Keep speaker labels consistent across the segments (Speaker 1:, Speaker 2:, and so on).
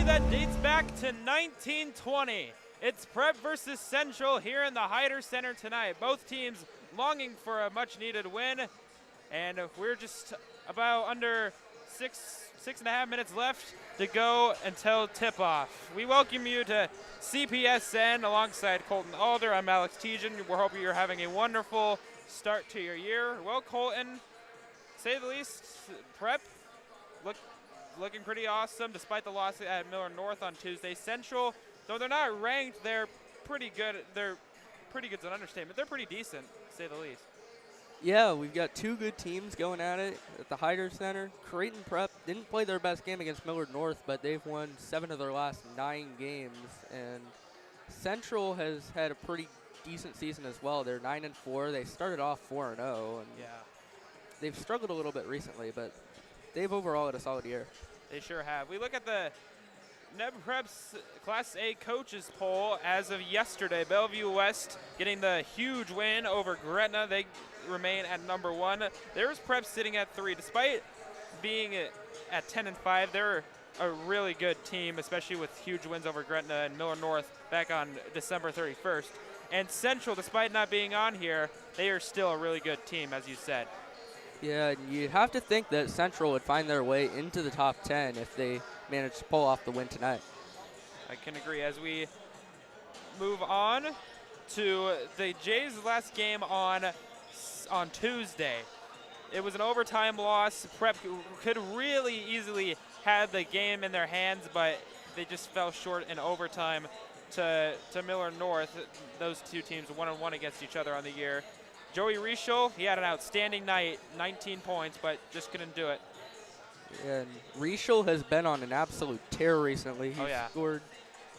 Speaker 1: that dates back to 1920. It's Prep versus Central here in the Hyder Center tonight. Both teams longing for a much-needed win, and we're just about under six and a half minutes left to go until tip-off. We welcome you to CPSN alongside Colton Alder. I'm Alex Tejan. We're hoping you're having a wonderful start to your year. Well, Colton, say the least, Prep looking pretty awesome despite the loss at Miller North on Tuesday. Central, though they're not ranked, they're pretty good. They're pretty good's an understatement. They're pretty decent, to say the least.
Speaker 2: Yeah, we've got two good teams going at it at the Hyder Center. Creighton Prep didn't play their best game against Millard North, but they've won 7 of their last 9 games. And Central has had a pretty decent season as well. They're 9-4. They started off 4-0, and
Speaker 1: Yeah,
Speaker 2: they've struggled a little bit recently, but they've overall had a solid year.
Speaker 1: they sure have. We look at the Neb Prep's Class A coaches poll as of yesterday. Bellevue West getting the huge win over Gretna. They remain at number 1. There's Prep sitting at 3. Despite being at 10-5, they're a really good team, especially with huge wins over Gretna and Miller North back on December 31st. And Central, despite not being on here, they are still a really good team, as you said.
Speaker 2: Yeah, you have to think that Central would find their way into the top 10 if they manage to pull off the win tonight.
Speaker 1: I can agree. As we move on to the Jays' last game on Tuesday, it was an overtime loss. Prep could really easily have the game in their hands, but they just fell short in overtime to Miller North. Those two teams 1-1 against each other on the year. Joey Rischel, he had an outstanding night, 19 points, but just couldn't do it.
Speaker 2: And Rischel has been on an absolute tear recently. He's scored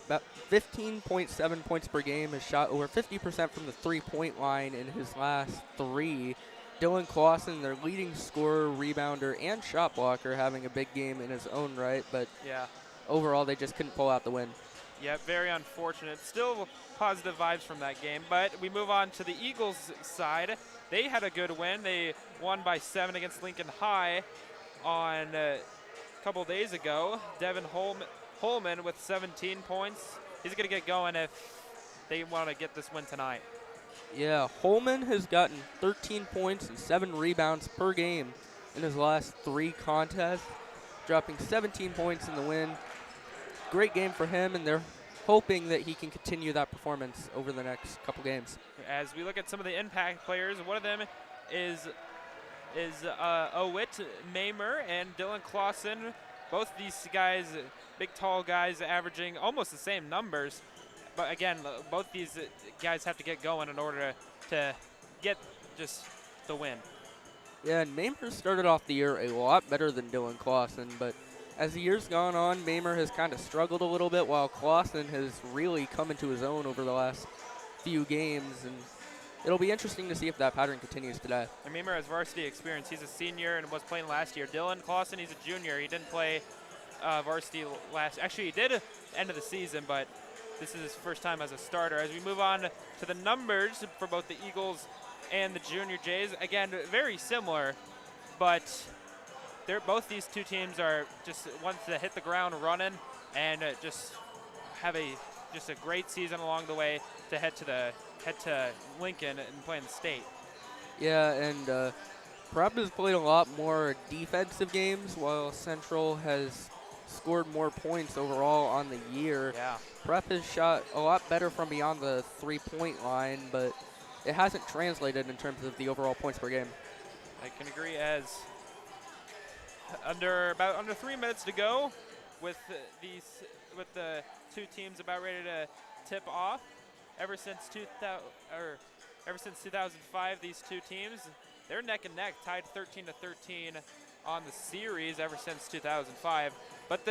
Speaker 2: about 15.7 points per game, has shot over 50% from the three-point line in his last 3. Dylan Clausen, their leading scorer, rebounder, and shot blocker, having a big game in his own right, but overall they just couldn't pull out the win.
Speaker 1: Yeah, very unfortunate. Still positive vibes from that game, but we move on to the Eagles side. They had a good win. They won by 7 against Lincoln High on a couple days ago. Devin Holman with 17 points. He's going to get going if they want to get this win tonight.
Speaker 2: Yeah, Holman has gotten 13 points and 7 rebounds per game in his last 3 contests, dropping 17 points in the win. Great game for him, and they're hoping that he can continue that performance over the next couple games. As
Speaker 1: we look at some of the impact players, one of them is Owit Mamer and Dylan Clausen. Both these guys, big, tall guys, averaging almost the same numbers. But again, both these guys have to get going in order to get just the win.
Speaker 2: Yeah, and Mamer started off the year a lot better than Dylan Clausen, but as the year's gone on, Mamer has kind of struggled a little bit, while Clausen has really come into his own over the last few games, and it'll be interesting to see if that pattern continues today.
Speaker 1: And Mamer has varsity experience. He's a senior and was playing last year. Dylan Clausen, he's a junior. He didn't play varsity actually he did end of the season, but this is his first time as a starter. As we move on to the numbers for both the Eagles and the Junior Jays, again, very similar, but both these two teams are just ones to hit the ground running and just have a great season along the way to head to Lincoln and play in the state.
Speaker 2: Yeah, and Prep has played a lot more defensive games, while Central has scored more points overall on the year.
Speaker 1: Yeah.
Speaker 2: Prep has shot a lot better from beyond the three-point line, but it hasn't translated in terms of the overall points per game.
Speaker 1: I can agree. As under 3 minutes to go, with the two teams about ready to tip off. Ever since 2005, these two teams, they're neck and neck, tied 13-13 on the series ever since 2005. But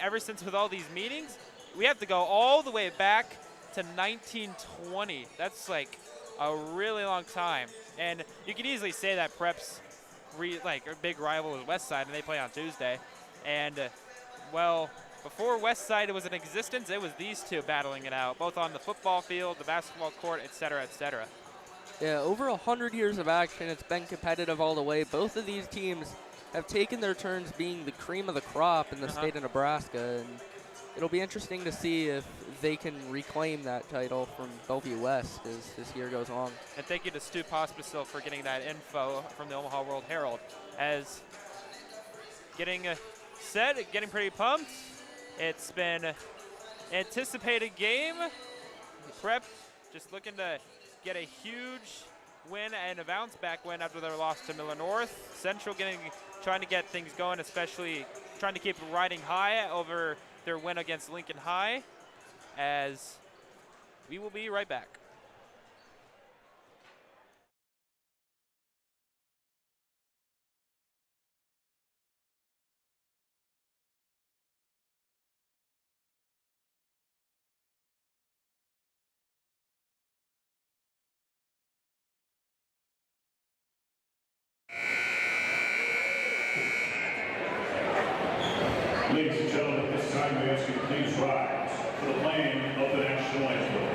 Speaker 1: ever since with all these meetings, we have to go all the way back to 1920. That's like a really long time. And you could easily say that Prep's a big rival is West Side, and they play on Tuesday. And well, before West Side was in existence, it was these two battling it out, both on the football field, the basketball court, et cetera, et cetera.
Speaker 2: Yeah, over 100 years of action. It's been competitive all the way. Both of these teams have taken their turns being the cream of the crop in the state of Nebraska. And It'll be interesting to see if they can reclaim that title from Bellevue West as this year goes on.
Speaker 1: And thank you to Stu Pospisil for getting that info from the Omaha World Herald. As getting set, getting pretty pumped. It's been anticipated game. Prep just looking to get a huge win and a bounce back win after their loss to Miller North. Central trying to get things going, especially trying to keep riding high over their win against Lincoln High, as we will be right back.
Speaker 3: Ladies and gentlemen, at this time we ask you to please rise for the playing of the national anthem.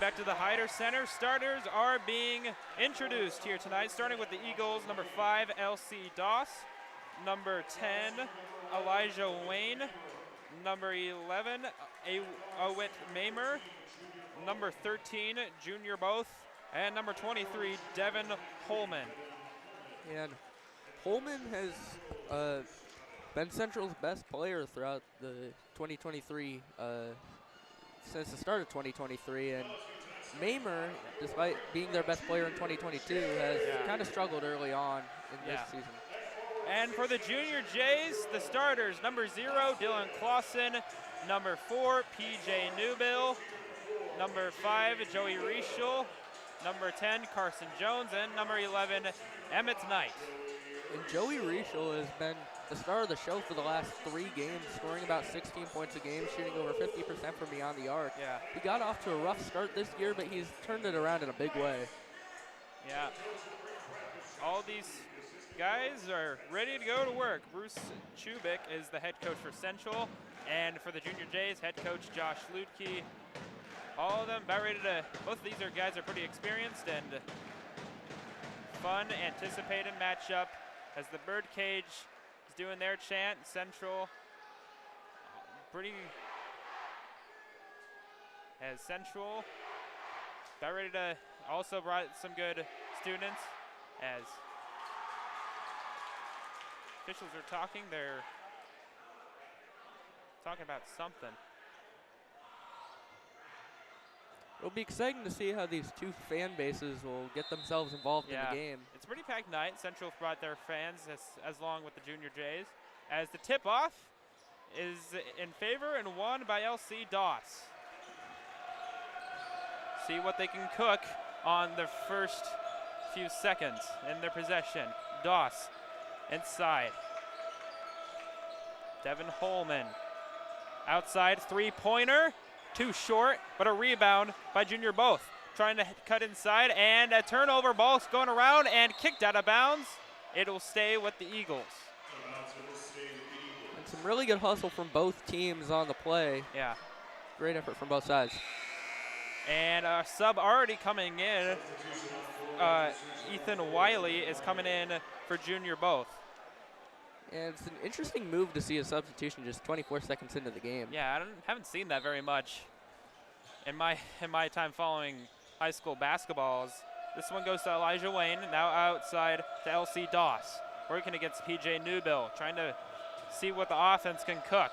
Speaker 1: Back to the Hyder Center. Starters are being introduced here tonight, starting with the Eagles, number 5, LC Doss, number 10, Elijah Wayne, number 11, Awit Mamer, number 13, Junior Both, and number 23, Devin Holman.
Speaker 2: And Holman has been Central's best player throughout the 2023 since the start of 2023, and Mamer, despite being their best player in 2022, has kind of struggled early on in this season.
Speaker 1: And for the Junior Jays, the starters, number 0, Dylan Clausen, number 4, PJ Newbill, number 5, Joey Reischel, number 10, Carson Jones, and number 11, Emmett Knight.
Speaker 2: And Joey Reischel has been the star of the show for the last 3 games, scoring about 16 points a game, shooting over 50% from beyond the arc.
Speaker 1: Yeah.
Speaker 2: He got off to a rough start this year, but he's turned it around in a big way.
Speaker 1: Yeah. All these guys are ready to go to work. Bruce Chubik is the head coach for Central, and for the Junior Jays, head coach Josh Lutke. All of them about ready to, both of these guys are pretty experienced and fun, anticipated matchup as the Birdcage is doing their chant. Central Central about ready to also brought some good students as officials are talking. They're talking about something.
Speaker 2: It'll be exciting to see how these two fan bases will get themselves involved in the game.
Speaker 1: It's a pretty packed night. Central brought their fans as long with the Junior Jays, as the tip-off is in favor and won by LC Doss. See what they can cook on their first few seconds in their possession. Doss inside. Devin Holman. Outside three-pointer, too short, but a rebound by Junior Both. Trying to cut inside, and a turnover, ball's going around and kicked out of bounds. It'll stay with the Eagles.
Speaker 2: And some really good hustle from both teams on the play.
Speaker 1: Yeah.
Speaker 2: Great effort from both sides.
Speaker 1: And a sub already coming in. Ethan Wiley is coming in for Junior Both.
Speaker 2: And it's an interesting move to see a substitution just 24 seconds into the game.
Speaker 1: Yeah, I haven't seen that very much in my time following high school basketballs. This one goes to Elijah Wayne, now outside to LC Doss, working against PJ Newbill, trying to see what the offense can cook.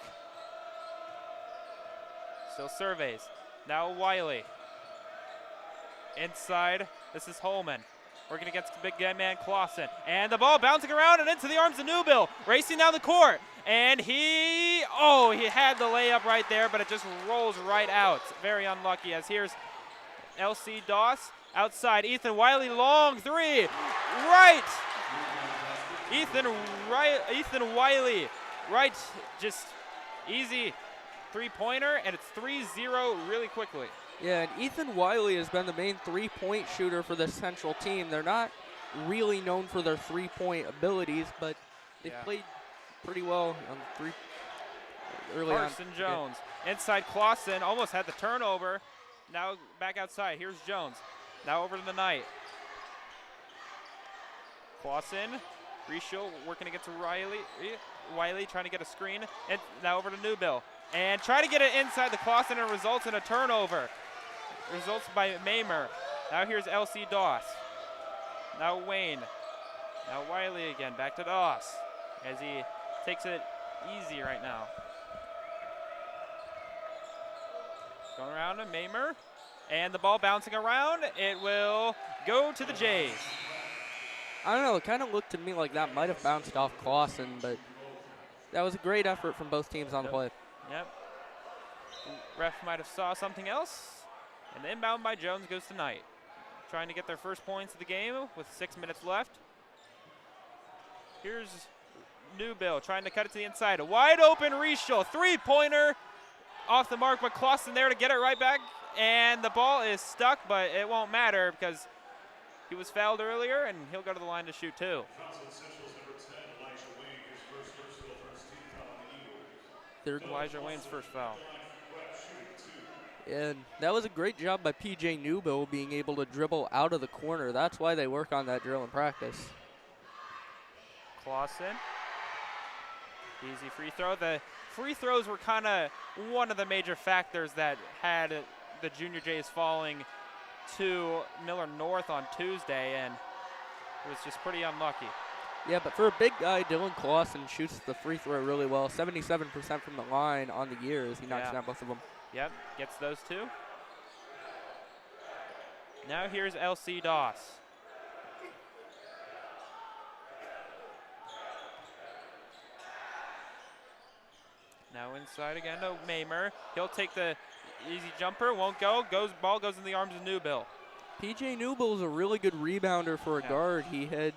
Speaker 1: Still surveys. Now Wiley. Inside, this is Holman. Working against the big man Clausen. And the ball bouncing around and into the arms of Newbill. Racing down the court. And he had the layup right there, but it just rolls right out. Very unlucky, as here's LC Doss outside. Ethan Wiley, long three. Right. Ethan Wiley, right. Just easy three-pointer, and it's 3-0 really quickly.
Speaker 2: Yeah, and Ethan Wiley has been the main three-point shooter for the Central team. They're not really known for their three-point abilities, but they've played pretty well on three early on.
Speaker 1: Carson Jones. Inside Clausen, almost had the turnover. Now back outside. Here's Jones. Now over to the Knight. Clausen, Rischel working against Riley. Wiley trying to get a screen. And now over to Newbill. And try to get it inside the Clausen, and results in a turnover. Results by Mamer. Now here's LC Doss. Now Wayne. Now Wiley again. Back to Doss as he takes it easy right now. Going around to Mamer. And the ball bouncing around. It will go to the Jays.
Speaker 2: I don't know. It kind of looked to me like that might have bounced off Clausen, but that was a great effort from both teams on the play.
Speaker 1: Yep. Ref might have saw something else. And the inbound by Jones goes to Knight. Trying to get their first points of the game with 6 minutes left. Here's Newbill trying to cut it to the inside. A wide open Rischel. Three-pointer off the mark, but Clausen there to get it right back. And the ball is stuck, but it won't matter because he was fouled earlier, and he'll go to the line to shoot two. Elijah Wayne's first foul.
Speaker 2: And that was a great job by PJ Newbill being able to dribble out of the corner. That's why they work on that drill in practice.
Speaker 1: Clausen. Easy free throw. The free throws were kind of one of the major factors that had the Junior Jays falling to Miller North on Tuesday, and it was just pretty unlucky.
Speaker 2: Yeah, but for a big guy, Dylan Clausen shoots the free throw really well. 77% from the line on the year as he knocks down both of them.
Speaker 1: Yep, gets those two. Now here's LC Doss. Now inside again to Mamer. He'll take the easy jumper, won't go. Ball goes in the arms of Newbill.
Speaker 2: PJ Newbill is a really good rebounder for a guard. He had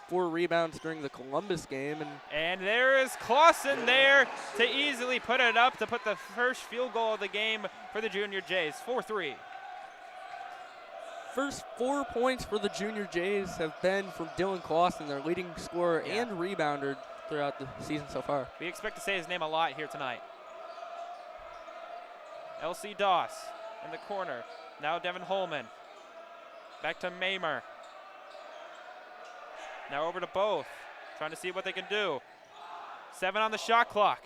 Speaker 2: 4 rebounds during the Columbus game.
Speaker 1: And there is Clausen there to easily put it up to put the first field goal of the game for the Junior Jays, 4-3.
Speaker 2: First 4 points for the Junior Jays have been from Dylan Clausen, their leading scorer and rebounder throughout the season so far.
Speaker 1: We expect to say his name a lot here tonight. LC Doss in the corner. Now Devin Holman. Back to Mamer. Now over to Both, trying to see what they can do. 7 on the shot clock.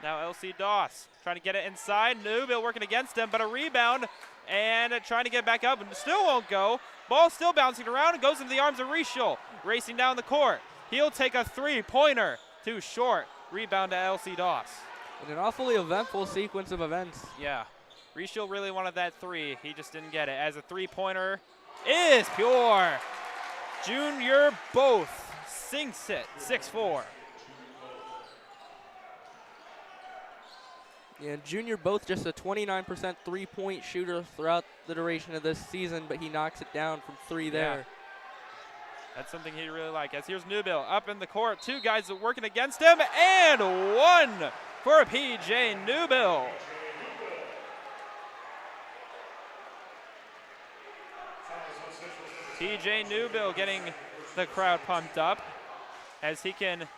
Speaker 1: Now LC Doss trying to get it inside. Newbill working against him, but a rebound and trying to get back up and still won't go. Ball still bouncing around and goes into the arms of Rischel, racing down the court. He'll take a three-pointer, too short. Rebound to LC Doss.
Speaker 2: And an awfully eventful sequence of events.
Speaker 1: Yeah, Rischel really wanted that three. He just didn't get it. As a three-pointer is pure. Junior Both sinks it, 6-4.
Speaker 2: Yeah, Junior Both just a 29% three-point shooter throughout the duration of this season, but he knocks it down from 3 there.
Speaker 1: That's something he really likes. As here's Newbill up in the court. 2 guys working against him, and 1 for PJ Newbill. PJ Newbill getting the crowd pumped up as he can.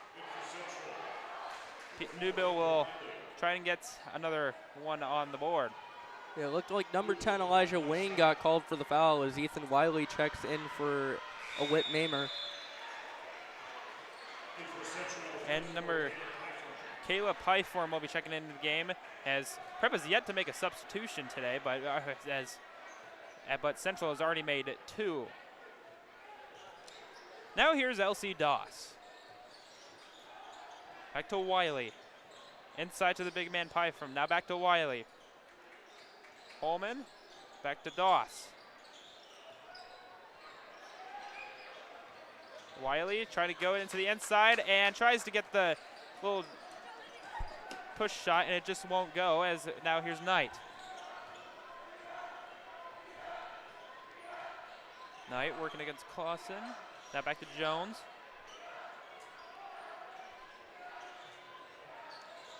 Speaker 1: Newbill will try and get another one on the board.
Speaker 2: Yeah, it looked like number 10 Elijah Wayne got called for the foul as Ethan Wiley checks in for a Whit Mamer.
Speaker 1: And number Kayla Pyform will be checking into the game as Prep has yet to make a substitution today, but Central has already made 2. Now here's LC Doss. Back to Wiley. Inside to the big man Pyform. Now back to Wiley. Holman, back to Doss. Wiley trying to go into the inside and tries to get the little push shot, and it just won't go, as now here's Knight. Knight working against Clausen. Now back to Jones.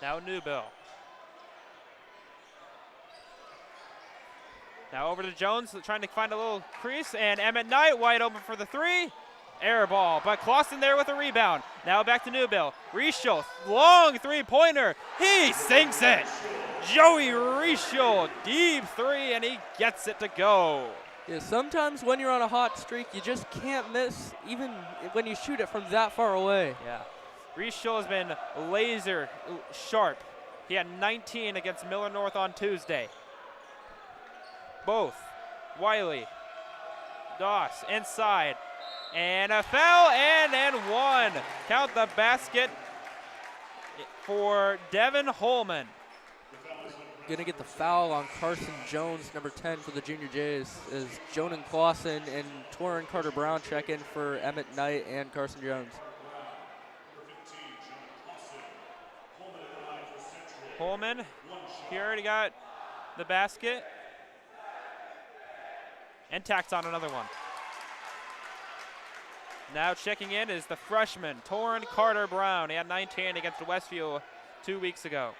Speaker 1: Now Newbill. Now over to Jones, trying to find a little crease, and Emmett Knight wide open for the 3. Air ball, but Clausen there with a rebound. Now back to Newbill. Rischel, long 3-pointer. He sinks it. Joey Rischel, deep 3, and he gets it to go.
Speaker 2: Yeah, sometimes when you're on a hot streak, you just can't miss, even when you shoot it from that far away.
Speaker 1: Yeah. Rischel has been laser sharp. He had 19 against Miller North on Tuesday. Both. Wiley, Doss inside. And a foul, and 1. Count the basket for Devin Holman.
Speaker 2: Gonna get the foul on Carson Jones, number 10 for the Junior Jays, as Jonan Clausen and Torrin Carter-Brown check in for Emmett Knight and Carson Jones.
Speaker 1: Holman, he already got the basket and tacks on another one. Now checking in is the freshman, Torrin Carter-Brown. He had 19 against Westview 2 weeks ago.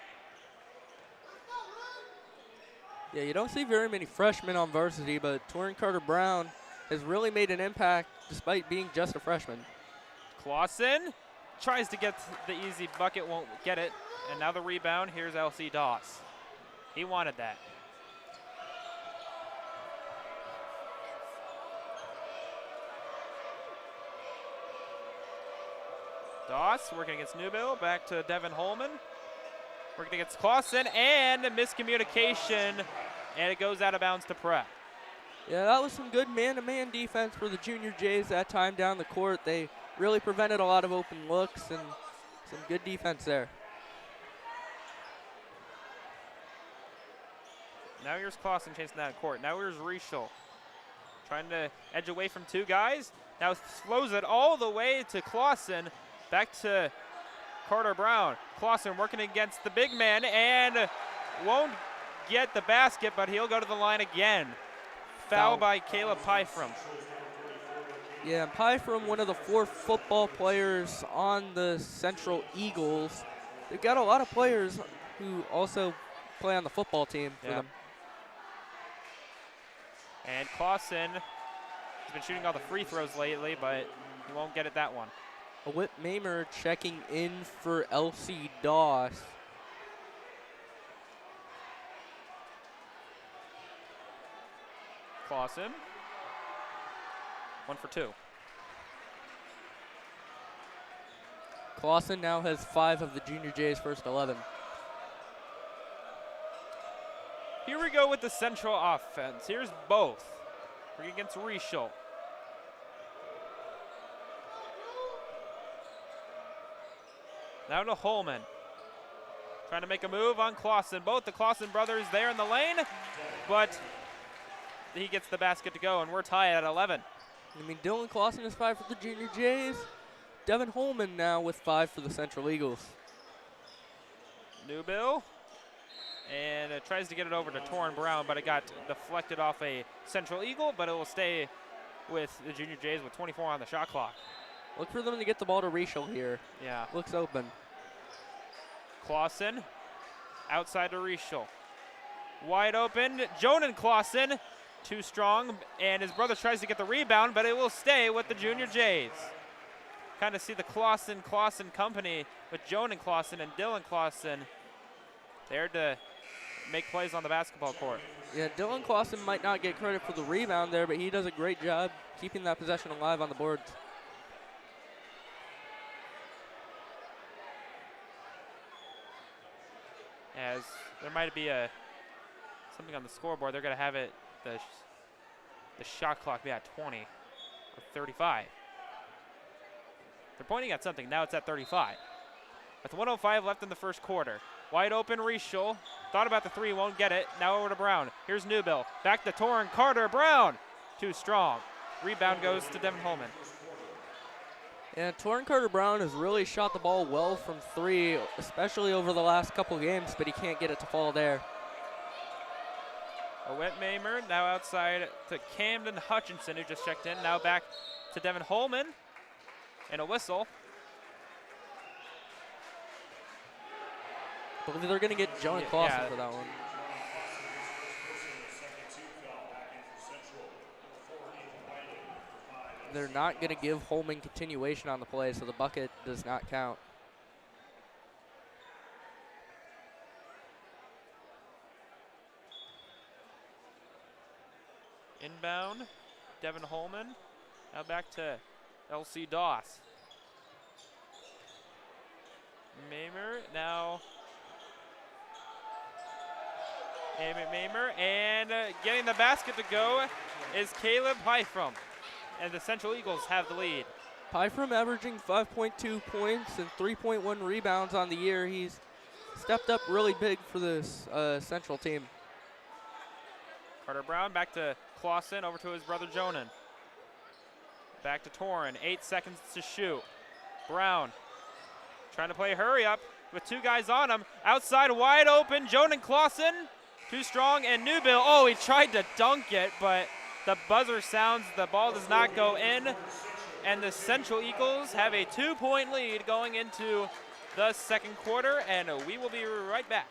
Speaker 2: Yeah, you don't see very many freshmen on varsity, but Torrin Carter-Brown has really made an impact despite being just a freshman.
Speaker 1: Clausen tries to get the easy bucket, won't get it. And now the rebound, here's LC Doss. He wanted that. Doss working against Newbill, back to Devin Holman. Working against Clausen, and a miscommunication, and it goes out of bounds to Prep.
Speaker 2: Yeah, that was some good man-to-man defense for the Junior Jays that time down the court. They really prevented a lot of open looks and some good defense there.
Speaker 1: Now here's Clausen chasing that court. Now here's Rischel trying to edge away from 2 guys. Now slows it all the way to Clausen. Back to Carter-Brown. Clausen working against the big man and won't get the basket, but he'll go to the line again. Foul by Caleb Pyform.
Speaker 2: Yeah, and Pyform, one of the 4 football players on the Central Eagles. They've got a lot of players who also play on the football team for them.
Speaker 1: And Clausen has been shooting all the free throws lately, but he won't get it that one.
Speaker 2: Whit Mamer checking in for LC Doss.
Speaker 1: Clausen, 1 for 2.
Speaker 2: Clausen now has 5 of the Junior Jays' first 11.
Speaker 1: Here we go with the Central offense. Here's both. We're against Rischel. Now to Holman. Trying to make a move on Clausen. Both the Clausen brothers there in the lane, but he gets the basket to go, and we're tied at 11.
Speaker 2: I mean, Dylan Clausen is 5 for the Junior Jays. Devin Holman now with 5 for the Central Eagles.
Speaker 1: Newbill. And it tries to get it over to Torrin Brown, but it got deflected off a Central Eagle, but it will stay with the Junior Jays with 24 on the shot clock.
Speaker 2: Look for them to get the ball to Rischel here.
Speaker 1: Yeah.
Speaker 2: Looks open.
Speaker 1: Clausen outside to Rischel. Wide open, Jonan Clausen, too strong, and his brother tries to get the rebound, but it will stay with the Junior Jays. Kind of see the Clausen company with Jonan Clausen and Dylan Clausen there to make plays on the basketball court.
Speaker 2: Yeah, Dylan Clausen might not get credit for the rebound there, but he does a great job keeping that possession alive on the boards.
Speaker 1: As there might be something on the scoreboard, they're going to have it, the shot clock be at 20 or 35. They're pointing at something. Now it's at 35. With 1:05 left in the first quarter. Wide open, Rischel. Thought about the three, won't get it. Now over to Brown. Here's Newbill. Back to Torrin Carter. Brown, too strong. Rebound goes to Devin Holman.
Speaker 2: Yeah, Torrin Carter-Brown has really shot the ball well from three, especially over the last couple games, but he can't get it to fall there.
Speaker 1: Owet Mamer now outside to Camden Hutchinson, who just checked in. Now back to Devin Holman. And a whistle.
Speaker 2: I believe they're going to get Jonan Clausen for that one. They're not going to give Holman continuation on the play, so the bucket does not count.
Speaker 1: Inbound, Devin Holman. Now back to LC Doss. Mamer now. Mamer, and getting the basket to go is Caleb Pyfrom. And the Central Eagles have the lead.
Speaker 2: Pyfrom averaging 5.2 points and 3.1 rebounds on the year. He's stepped up really big for this Central team.
Speaker 1: Carter Brown back to Clausen, over to his brother Jonan. Back to Torrin, 8 seconds to shoot. Brown trying to play hurry up with two guys on him. Outside wide open, Jonan Clausen, too strong, and Newbill. Oh, he tried to dunk it, but the buzzer sounds, the ball does not go in, and the Central Eagles have a 2-point lead going into the second quarter, and we will be right back.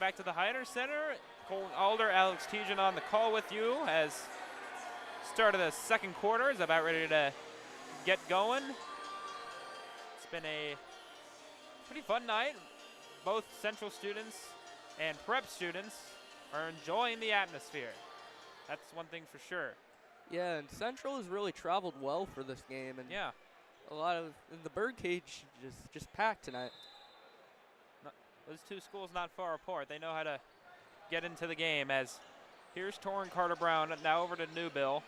Speaker 1: Back to the Hyder Center. Colton Alder, Alex Tejan on the call with you as start of the second quarter is about ready to get going. It's been a pretty fun night. Both Central students and prep students are enjoying the atmosphere. That's one thing for sure.
Speaker 2: Yeah, and Central has really traveled well for this game, and
Speaker 1: yeah,
Speaker 2: a lot of the birdcage just packed tonight.
Speaker 1: Those two schools not far apart. They know how to get into the game. As here's Torrin Carter Brown, now over to Newbill.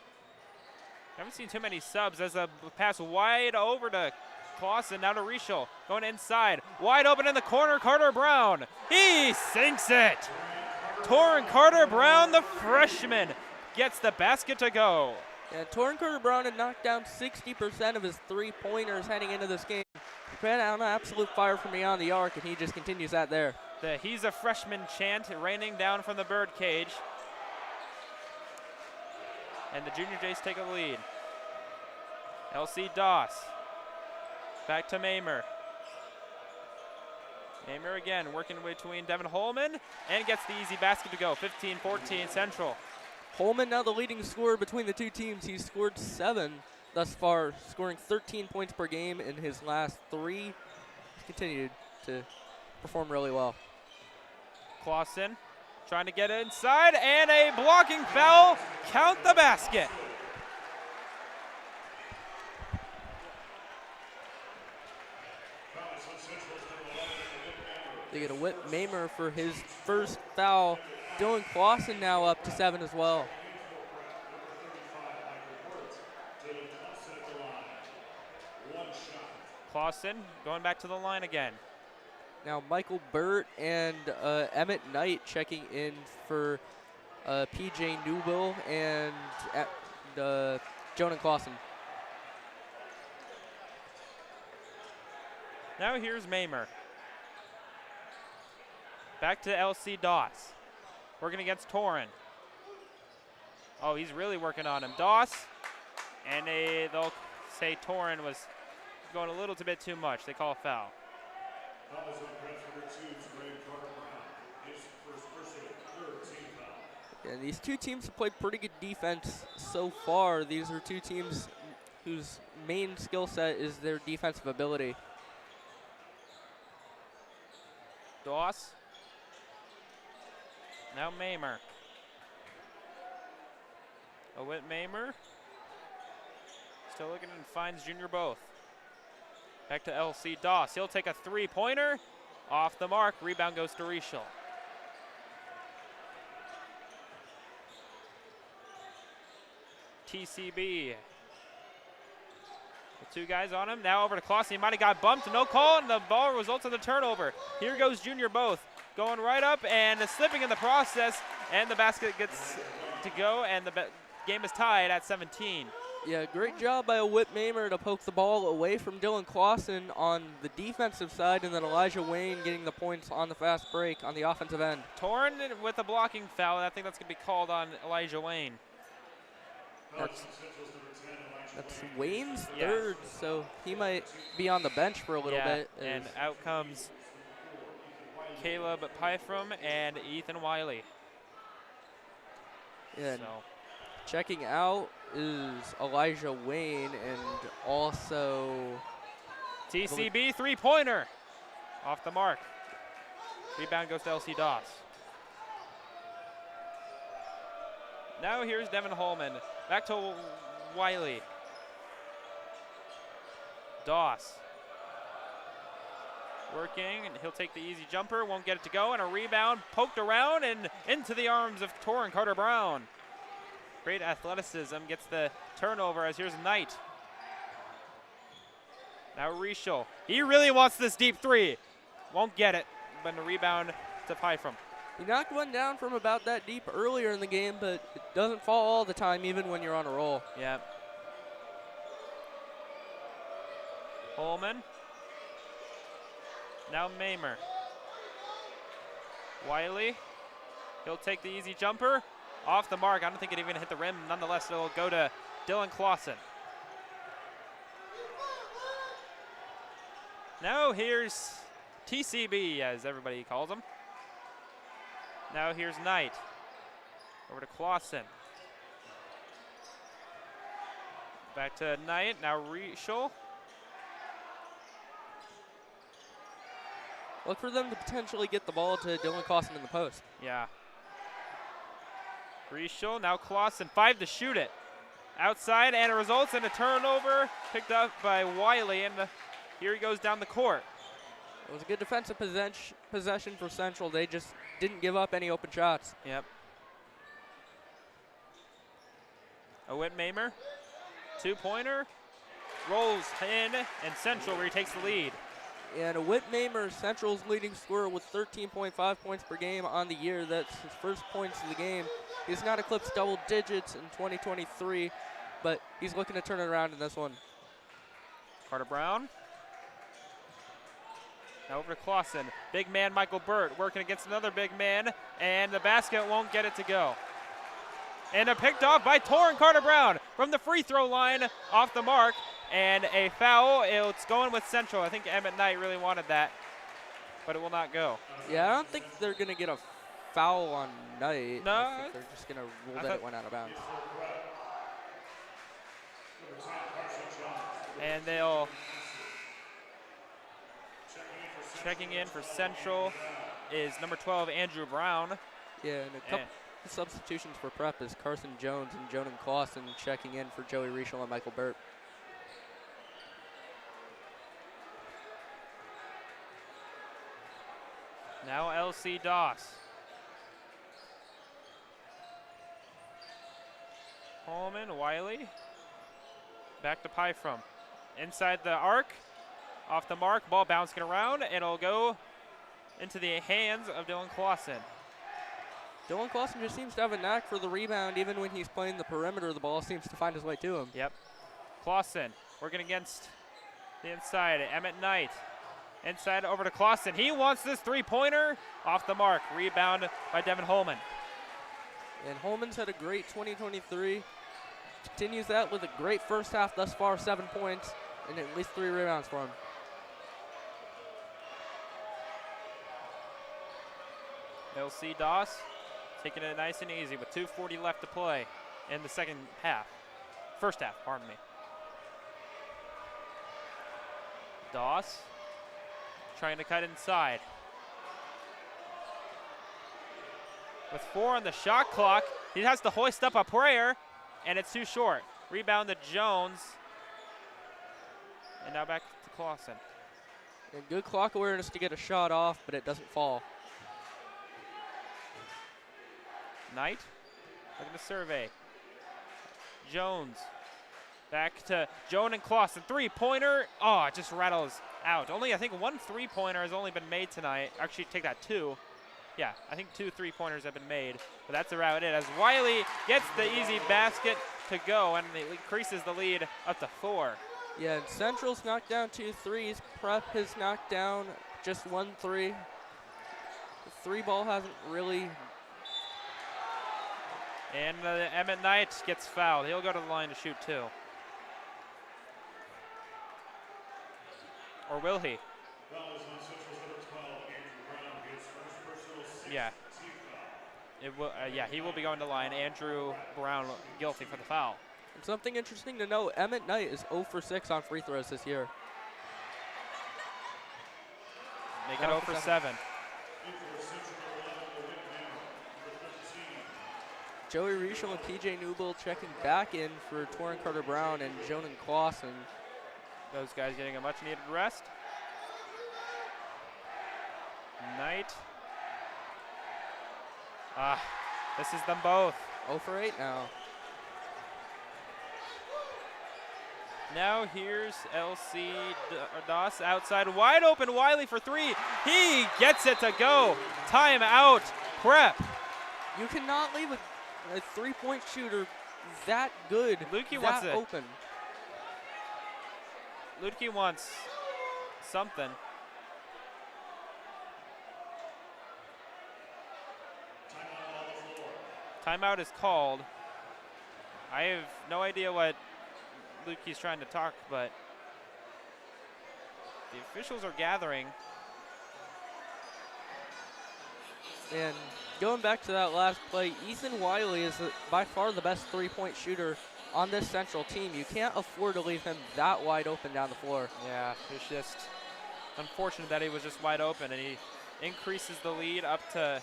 Speaker 1: Haven't seen too many subs as a pass wide over to Clausen, now to Rischel, going inside. Wide open in the corner, Carter Brown. He sinks it. Torrin Carter Brown, the freshman, gets the basket to go.
Speaker 2: Yeah, Torrin Carter Brown had knocked down 60% of his three-pointers heading into this game. He ran on absolute fire from beyond the arc, and he just continues that there.
Speaker 1: The "he's a freshman" chant raining down from the birdcage. And the Junior Jays take a lead. LC Doss. Back to Mamer. Mamer again working between Devin Holman and gets the easy basket to go. 15-14 Central.
Speaker 2: Holman now the leading scorer between the two teams. He's scored 7 thus far, scoring 13 points per game in his last 3. He's continued to perform really well.
Speaker 1: Clausen trying to get inside, and a blocking foul. Count the basket.
Speaker 2: They get a Whit Mamer for his first foul. Dylan Clausen now up to 7 as well.
Speaker 1: Clausen going back to the line again.
Speaker 2: Now Michael Burt and Emmett Knight checking in for PJ Newbill and Jonah Clausen.
Speaker 1: Now here's Mamer. Back to LC Doss. Working against Torin. Oh, he's really working on him. Doss, and they'll say Torin was going a little bit too much. They call a foul.
Speaker 2: And these two teams have played pretty good defense so far. These are two teams whose main skill set is their defensive ability.
Speaker 1: Doss. Now Mamer. Whit Mamer. Still looking and finds Junior Both. Back to LC Doss. He'll take a 3-pointer. Off the mark. Rebound goes to Rischel. TCB. The 2 guys on him. Now over to Clausen. He might have got bumped. No call, and the ball results in the turnover. Here goes Junior Both. Going right up and slipping in the process, and the basket gets to go, and the game is tied at 17.
Speaker 2: Yeah, great job by Whit Mamer to poke the ball away from Dylan Clausen on the defensive side, and then Elijah Wayne getting the points on the fast break on the offensive end.
Speaker 1: Torn with a blocking foul, and I think that's going to be called on Elijah Wayne.
Speaker 2: That's Wayne's third, so he might be on the bench for a little bit.
Speaker 1: And out comes Caleb Pyfrom and Ethan Wiley.
Speaker 2: Yeah, checking out is Elijah Wayne and also
Speaker 1: TCB 3-pointer off the mark. Rebound goes to LC Doss. Now here's Devin Holman. Back to Wiley. Doss. Working, and he'll take the easy jumper, won't get it to go, and a rebound poked around and into the arms of Torin Carter-Brown. Great athleticism, gets the turnover as here's Knight. Now Rischel. He really wants this deep 3. Won't get it, but a rebound to Pyfrom.
Speaker 2: He knocked one down from about that deep earlier in the game, but it doesn't fall all the time, even when you're on a roll.
Speaker 1: Yep. Holman. Now Mamer. Wiley. He'll take the easy jumper. Off the mark. I don't think it even hit the rim. Nonetheless, it'll go to Dylan Clausen. Now here's TCB, as everybody calls him. Now here's Knight. Over to Clausen. Back to Knight. Now Rischel.
Speaker 2: Look for them to potentially get the ball to Dylan Clausen in the post.
Speaker 1: Yeah. Rischel, now Clausen, 5 to shoot it. Outside, and it results in a turnover picked up by Wiley, and here he goes down the court.
Speaker 2: It was a good defensive possession for Central. They just didn't give up any open shots.
Speaker 1: Yep. Whit Mamer, 2-pointer, rolls in, and Central retakes the lead.
Speaker 2: And Whit Mamer, Central's leading scorer with 13.5 points per game on the year. That's his first points of the game. He's not eclipsed double digits in 2023, but he's looking to turn it around in this one.
Speaker 1: Carter-Brown. Now over to Clausen. Big man Michael Burt working against another big man, and the basket won't get it to go. And picked off by Torin Carter-Brown from the free throw line off the mark. And a foul. It's going with Central. I think Emmett Knight really wanted that, but it will not go.
Speaker 2: Yeah, I don't think they're going to get a foul on Knight.
Speaker 1: No.
Speaker 2: I think they're just going to rule that it went out of bounds.
Speaker 1: And they'll checking in for Central is number 12, Andrew Brown.
Speaker 2: Yeah, and a couple substitutions for Prep is Carson Jones and Jonan Clausen checking in for Joey Riechel and Michael Burt.
Speaker 1: Now LC Doss. Holman, Wiley. Back to Pyfrom. Inside the arc. Off the mark. Ball bouncing around. And it'll go into the hands of Dylan Clausen.
Speaker 2: Dylan Clausen just seems to have a knack for the rebound. Even when he's playing the perimeter, the ball seems to find his way to him.
Speaker 1: Yep. Clausen working against the inside. Emmett Knight. Inside over to Clausen. He wants this three-pointer. Off the mark. Rebound by Devin Holman.
Speaker 2: And Holman's had a great 2023. Continues that with a great first half thus far, 7 points, and at least 3 rebounds for him.
Speaker 1: LC Doss taking it nice and easy with 2:40 left to play in the second half. First half, pardon me. Doss trying to cut inside. With 4 on the shot clock, he has to hoist up a prayer, and it's too short. Rebound to Jones. And now back to Clausen.
Speaker 2: And good clock awareness to get a shot off, but it doesn't fall.
Speaker 1: Knight looking to survey. Jones back to Joan and Clausen. Three-pointer. Oh, it just rattles out. Only, I think, 1 three-pointer has only been made tonight. Actually, take that, 2. Yeah, I think 2 three-pointers have been made. But that's about it as Wiley gets the easy basket to go and it increases the lead up to 4.
Speaker 2: Yeah, and Central's knocked down 2 threes. Prep has knocked down just 1 3. The 3 ball hasn't really.
Speaker 1: And Emmett Knight gets fouled. He'll go to the line to shoot 2. Or will he? Yeah. It will. Yeah, he will be going to line. Andrew Brown guilty for the foul.
Speaker 2: And something interesting to note, Emmett Knight is 0 for 6 on free throws this year.
Speaker 1: Make it 0 for 7.
Speaker 2: Joey Riechel and PJ Newble checking back in for Torrin Carter-Brown and Jonan Clausen.
Speaker 1: Those guys getting a much needed rest. Knight. This is them both.
Speaker 2: 0 for 8 now.
Speaker 1: Now here's LC Doss outside, wide open. Wiley for 3. He gets it to go. Timeout. Prep.
Speaker 2: You cannot leave a 3-point shooter that good,
Speaker 1: Lukey
Speaker 2: that
Speaker 1: wants it.
Speaker 2: open.
Speaker 1: Lutke wants something. Timeout is called. I have no idea what Lutke's trying to talk, but the officials are gathering.
Speaker 2: And going back to that last play, Ethan Wiley is by far the best 3-point shooter on this Central team. You can't afford to leave him that wide open down the floor.
Speaker 1: Yeah, it's just unfortunate that he was just wide open, and he increases the lead up to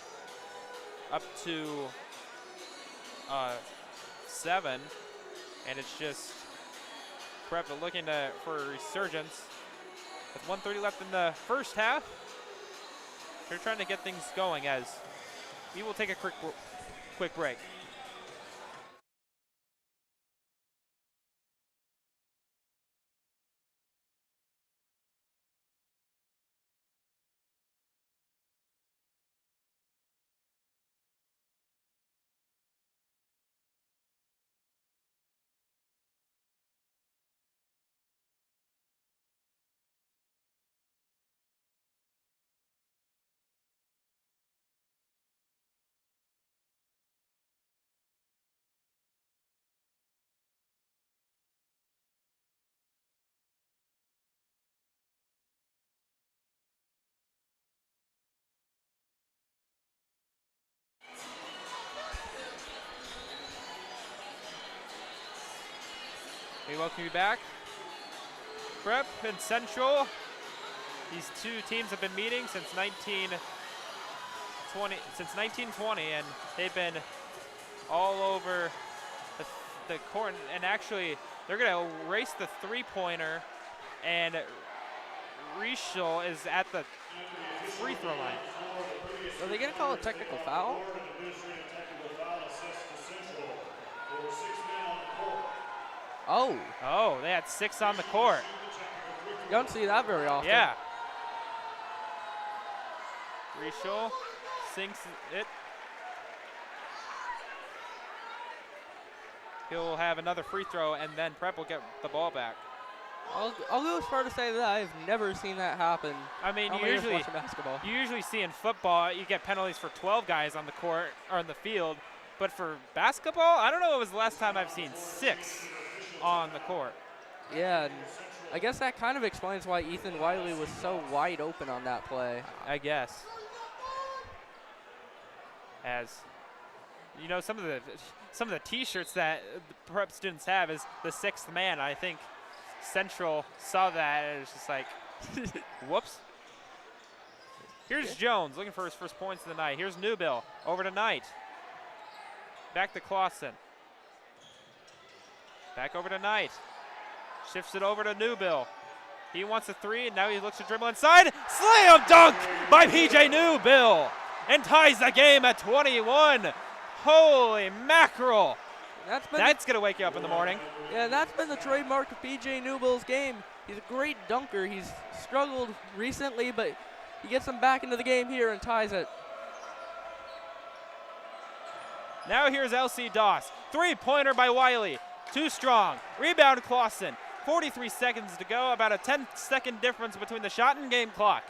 Speaker 1: 7, and it's just Prep looking for a resurgence. With 1:30 left in the first half, they're trying to get things going as we will take a quick break. We welcome you back. Prep and Central. These two teams have been meeting since 1920, and they've been all over the court. And actually, they're going to race the three-pointer, and Rieschel is at the free throw line.
Speaker 2: Are they going to call a technical foul? Oh.
Speaker 1: Oh, they had 6 on the court.
Speaker 2: You don't see that very often.
Speaker 1: Yeah. Rieschel sinks it. He'll have another free throw, and then Prep will get the ball back.
Speaker 2: I'll go as far to say that I've never seen that happen.
Speaker 1: I mean, you usually see in football, you get penalties for 12 guys on the court or in the field, but for basketball, I don't know. It was the last time I've seen 6 on the court.
Speaker 2: Yeah, and I guess that kind of explains why Ethan Wiley was so wide open on that play.
Speaker 1: I guess. As you know, some of the T-shirts that the prep students have is the 6th man. I think Central saw that and it was just like, whoops. Here's Jones looking for his first points of the night. Here's Newbill over to Knight. Back to Clausen. Back over to Knight. Shifts it over to Newbill. He wants a 3, and now he looks to dribble inside. Slam dunk by PJ Newbill, and ties the game at 21. Holy mackerel. That's going to wake you up in the morning.
Speaker 2: Yeah, that's been the trademark of PJ Newbill's game. He's a great dunker. He's struggled recently, but he gets him back into the game here and ties it.
Speaker 1: Now here's LC Doss. 3-pointer by Wiley. Too strong. Rebound Clausen. 43 seconds to go. About a 10-second difference between the shot and game clock.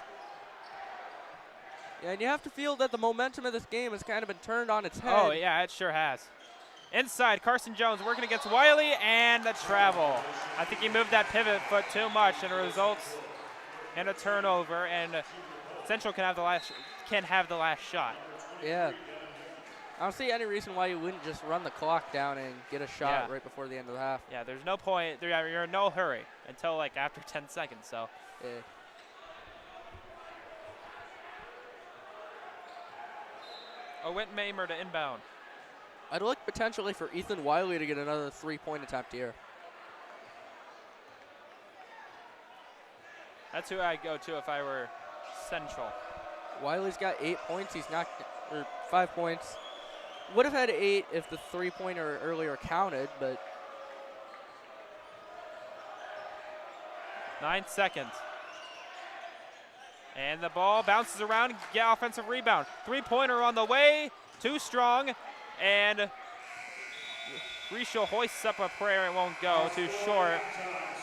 Speaker 2: Yeah, and you have to feel that the momentum of this game has kind of been turned on its head.
Speaker 1: Oh, yeah, it sure has. Inside, Carson Jones working against Wiley, and the travel. I think he moved that pivot foot too much, and it results in a turnover, and Central can have the last shot.
Speaker 2: Yeah. I don't see any reason why you wouldn't just run the clock down and get a shot right before the end of the half.
Speaker 1: Yeah, there's no point. You're in no hurry until like after 10 seconds. So.
Speaker 2: Yeah.
Speaker 1: Owen Mamer to inbound.
Speaker 2: I'd look potentially for Ethan Wiley to get another 3-point attempt here.
Speaker 1: That's who I'd go to if I were Central.
Speaker 2: Wiley's got 8 points. He's not, or 5 points. Would have had 8 if the 3-pointer earlier counted, but.
Speaker 1: 9 seconds. And the ball bounces around, get offensive rebound. 3-pointer on the way, too strong, and Rieschel hoists up a prayer, it won't go, too short.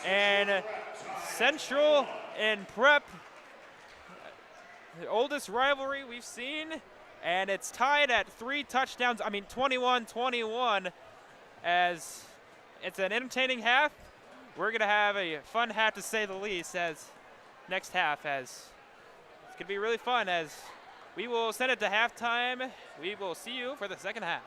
Speaker 1: And Central and Prep, the oldest rivalry we've seen, and it's tied at 3 touchdowns, 21-21, as it's an entertaining half. We're gonna have a fun half to say the least, as next half has. It's going to be really fun as we will send it to halftime. We will see you for the second half.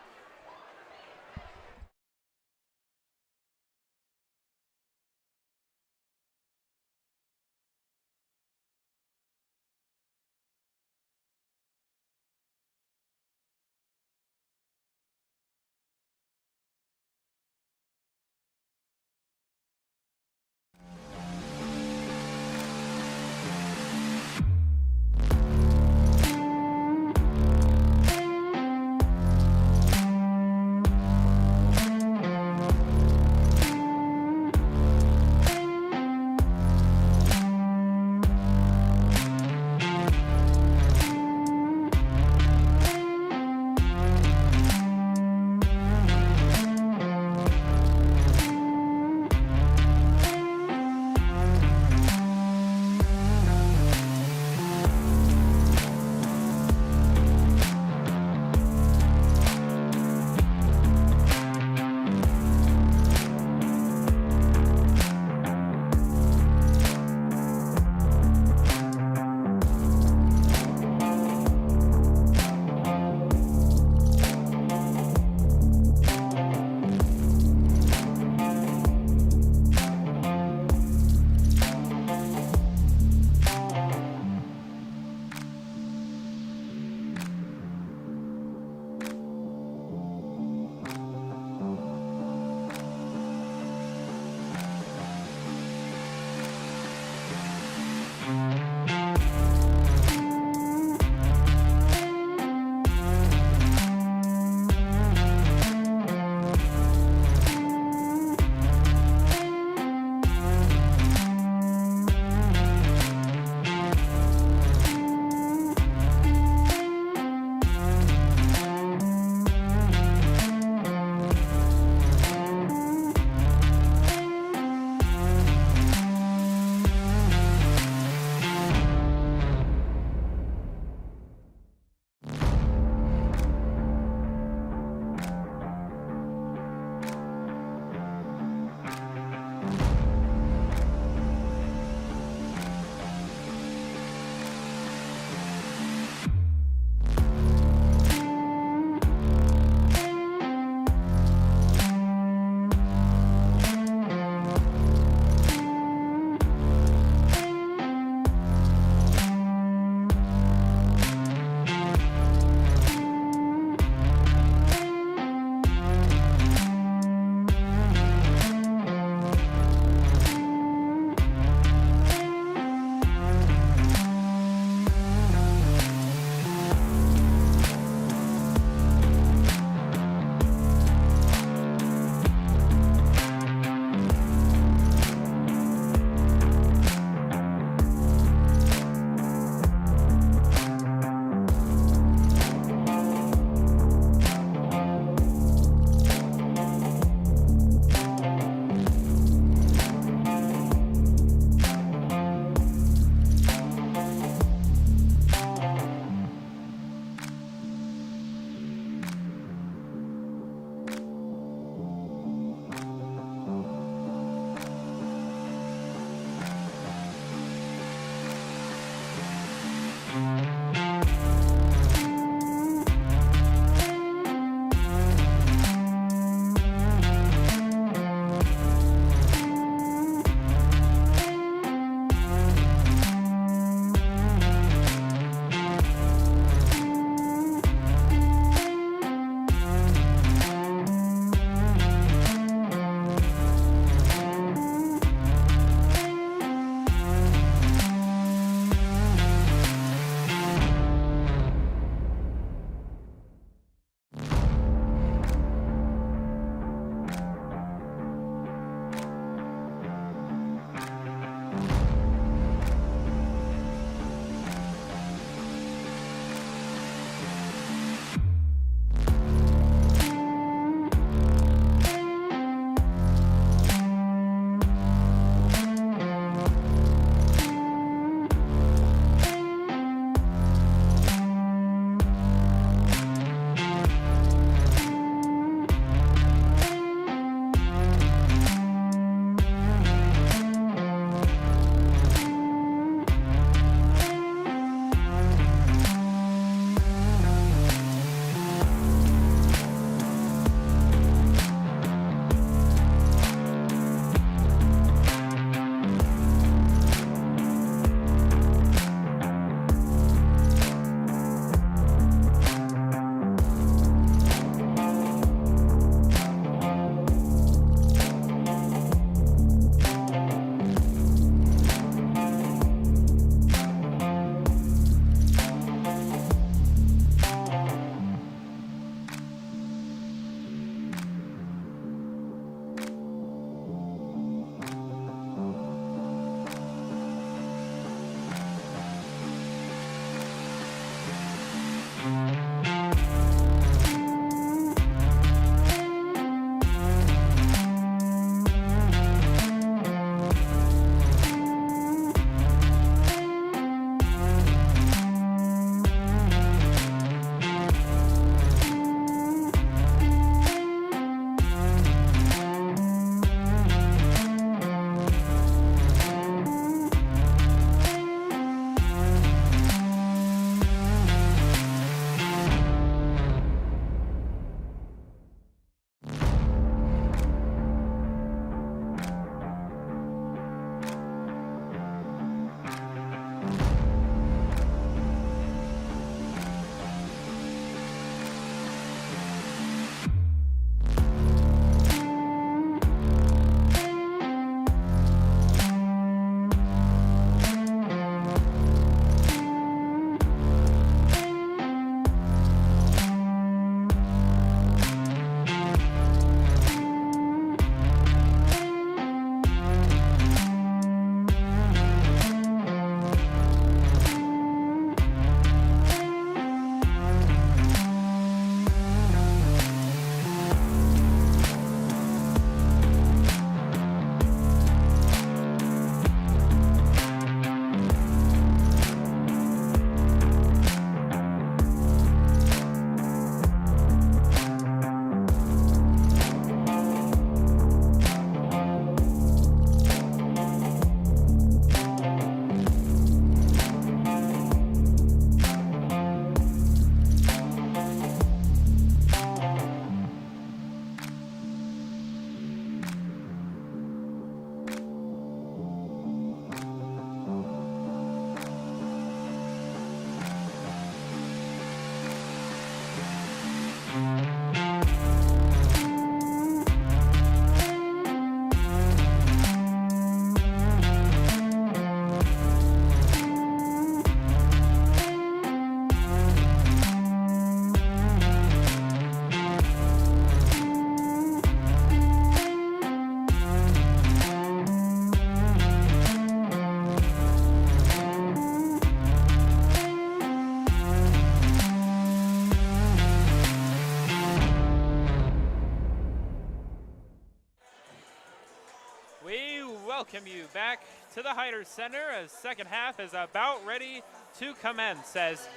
Speaker 1: We welcome you back to the Hyder Center as second half is about ready to commence as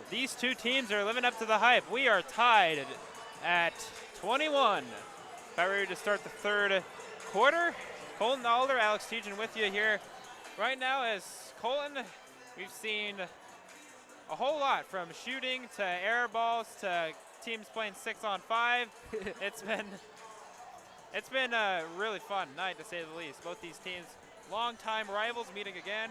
Speaker 1: these two teams are living up to the hype. We are tied at 21. About ready to start the third quarter. Colton Alder, Alex Tejan with you here right now as Colton, we've seen a whole lot from shooting to air balls to teams playing 6-on-5. It's been a really fun night, to say the least. Both these teams, longtime rivals, meeting again.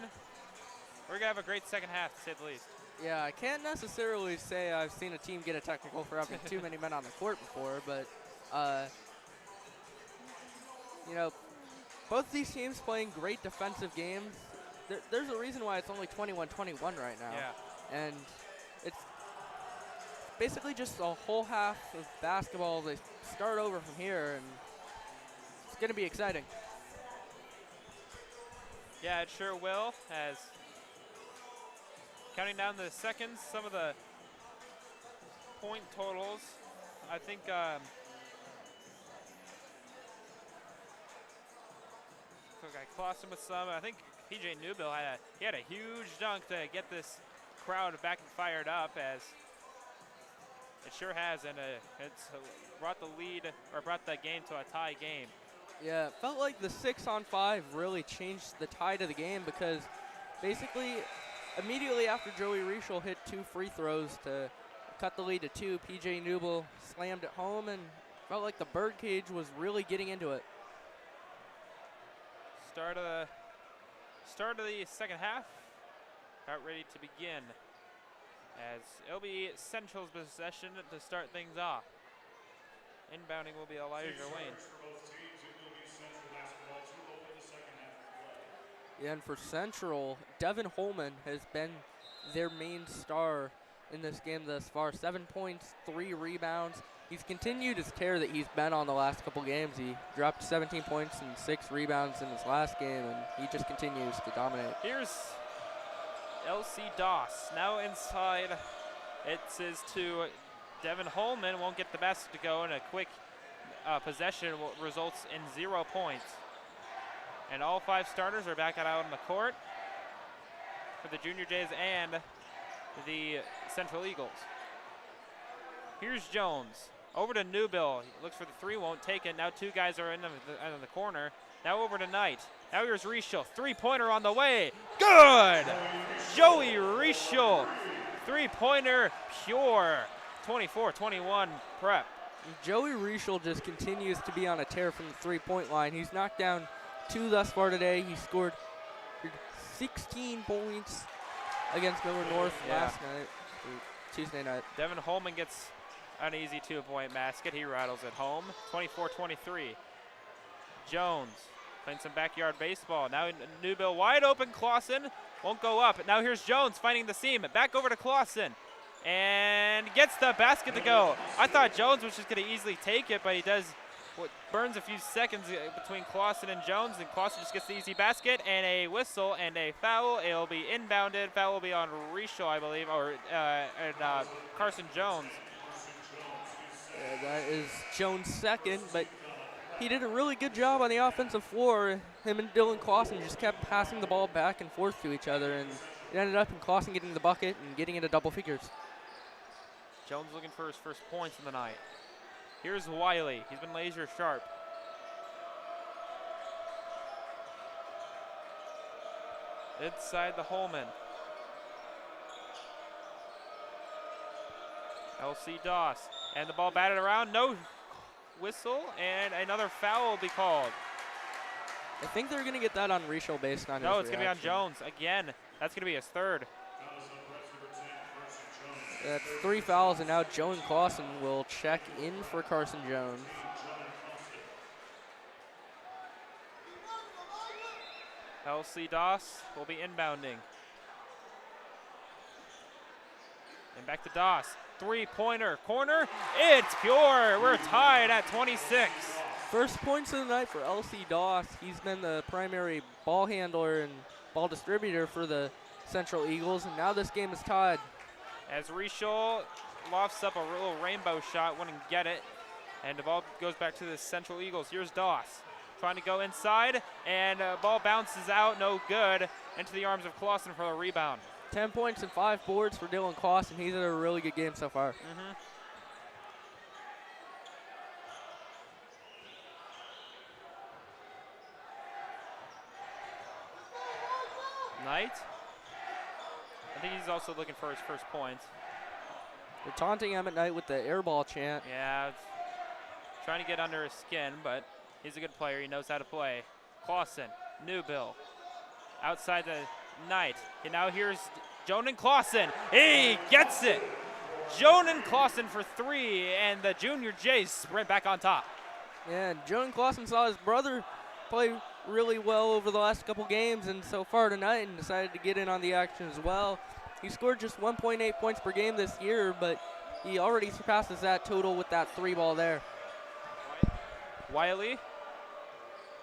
Speaker 1: We're going to have a great second half, to say the least.
Speaker 2: Yeah, I can't necessarily say I've seen a team get a technical for having too many men on the court before, but, you know, both these teams playing great defensive games. There's a reason why it's only 21-21 right now.
Speaker 1: Yeah.
Speaker 2: And it's basically just a whole half of basketball. They start over from here, and it's going to be exciting.
Speaker 1: Yeah, it sure will. As counting down the seconds, some of the point totals, I think Clausen with some. I think PJ Newbill had a huge dunk to get this crowd back and fired up, as it sure has, and it's brought the game to a tie game.
Speaker 2: Yeah, it felt like the 6-on-5 really changed the tide of the game because basically immediately after Joey Rischel hit 2 free throws to cut the lead to 2, PJ Newbill slammed it home and felt like the birdcage was really getting into it.
Speaker 1: Start of the second half, about ready to begin, as it'll be Central's possession to start things off. Inbounding will be Elijah Wayne.
Speaker 2: Yeah, and for Central, Devin Holman has been their main star in this game thus far. 7 points, 3 rebounds. He's continued his tear that he's been on the last couple games. He dropped 17 points and 6 rebounds in his last game, and he just continues to dominate.
Speaker 1: Here's LC Doss now inside. It is to Devin Holman. Won't get the basket to go, and a quick possession results in 0 points. And all 5 starters are back out on the court for the Junior Jays and the Central Eagles. Here's Jones. Over to Newbill. He looks for the 3, won't take it. Now 2 guys are in the corner. Now over to Knight. Now here's Rischel. 3-pointer on the way. Good! Joey Rischel. 3-pointer, pure. 24-21 prep.
Speaker 2: Joey Rischel just continues to be on a tear from the 3-point line. He's knocked down 2 thus far today. He scored 16 points against Millard North last night, Tuesday night.
Speaker 1: Devin Holman gets an easy 2-point basket. He rattles it home. 24-23. Jones playing some backyard baseball. Now Newbill wide open. Clausen won't go up. Now here's Jones finding the seam. Back over to Clausen. And gets the basket to go. I thought Jones was just going to easily take it, but he does what burns a few seconds between Clausen and Jones, and Clausen just gets the easy basket and a whistle and a foul. It'll be inbounded. Foul will be on Rischel, I believe, or Carson Jones.
Speaker 2: Yeah, that is Jones' second, but he did a really good job on the offensive floor. Him and Dylan Clausen just kept passing the ball back and forth to each other, and it ended up in Clausen getting the bucket and getting into double figures.
Speaker 1: Jones looking for his first points in the night. Here's Wiley. He's been laser sharp. Inside the Holman. LC Doss. And the ball batted around. No whistle. And another foul will be called.
Speaker 2: I think they're going to get that on Rischel based on his
Speaker 1: No, it's going to be on
Speaker 2: reaction.
Speaker 1: Jones. Again, that's going to be his third.
Speaker 2: That's 3 fouls, and now Joan Clausen will check in for Carson Jones.
Speaker 1: LC Doss will be inbounding. And back to Doss. 3-pointer corner. It's pure. We're tied at 26.
Speaker 2: First points of the night for LC Doss. He's been the primary ball handler and ball distributor for the Central Eagles, and now this game is tied.
Speaker 1: As Rischel lofts up a little rainbow shot, wouldn't get it, and the ball goes back to the Central Eagles. Here's Doss. trying to go inside, and ball bounces out, no good, into the arms of Clausen for a rebound.
Speaker 2: 10 points and 5 boards for Dylan Clausen. He's had a really good game so far.
Speaker 1: Knight. I think he's also looking for his first point.
Speaker 2: They're taunting Emmett Knight with the airball chant.
Speaker 1: Yeah, trying to get under his skin, but he's a good player. He knows how to play. Clausen, Newbill, outside the Knight. And now here's Jonan Clausen. He gets it. Jonan Clausen for 3, and the Junior Jays sprint back on top.
Speaker 2: Yeah, and Jonan Clausen saw his brother play really well over the last couple games, and so far tonight, and decided to get in on the action as well. He scored just 1.8 points per game this year, but he already surpasses that total with that 3 ball there.
Speaker 1: Wiley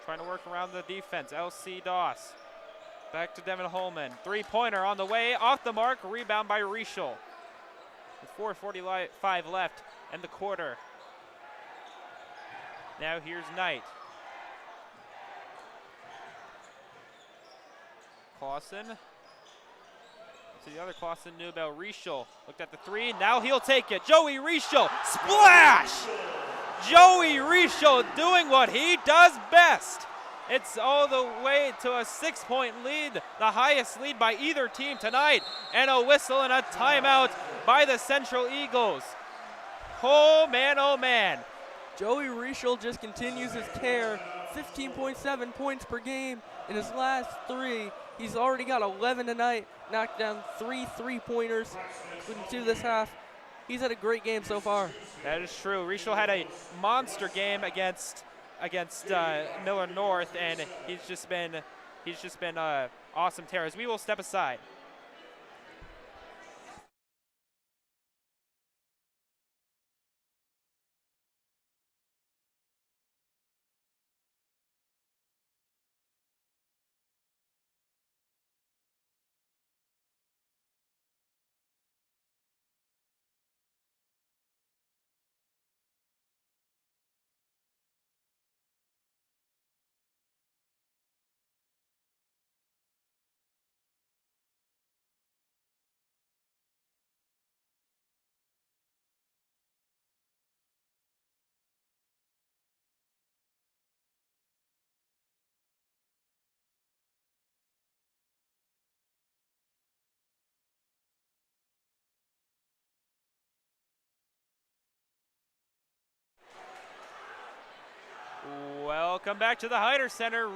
Speaker 1: trying to work around the defense. LC Doss. Back to Devin Holman. 3-pointer on the way, off the mark, rebound by Rischel. With 4:45 left in the quarter. Now here's Knight. Clausen. To the other Clausen, Newbell, Rischel looked at the 3, now he'll take it. Joey Rischel, splash! Joey Rischel doing what he does best. It's all the way to a 6-point lead, the highest lead by either team tonight, and a whistle and a timeout by the Central Eagles. Oh man.
Speaker 2: Joey Rischel just continues his tear, 15.7 points per game in his last 3. He's already got 11 tonight, knocked down 3 3-pointers, including 2 this half. He's had a great game so far.
Speaker 1: That is true. Rischel had a monster game against Miller North, and he's just been awesome tears. We will step aside. Welcome back to the Heider Center.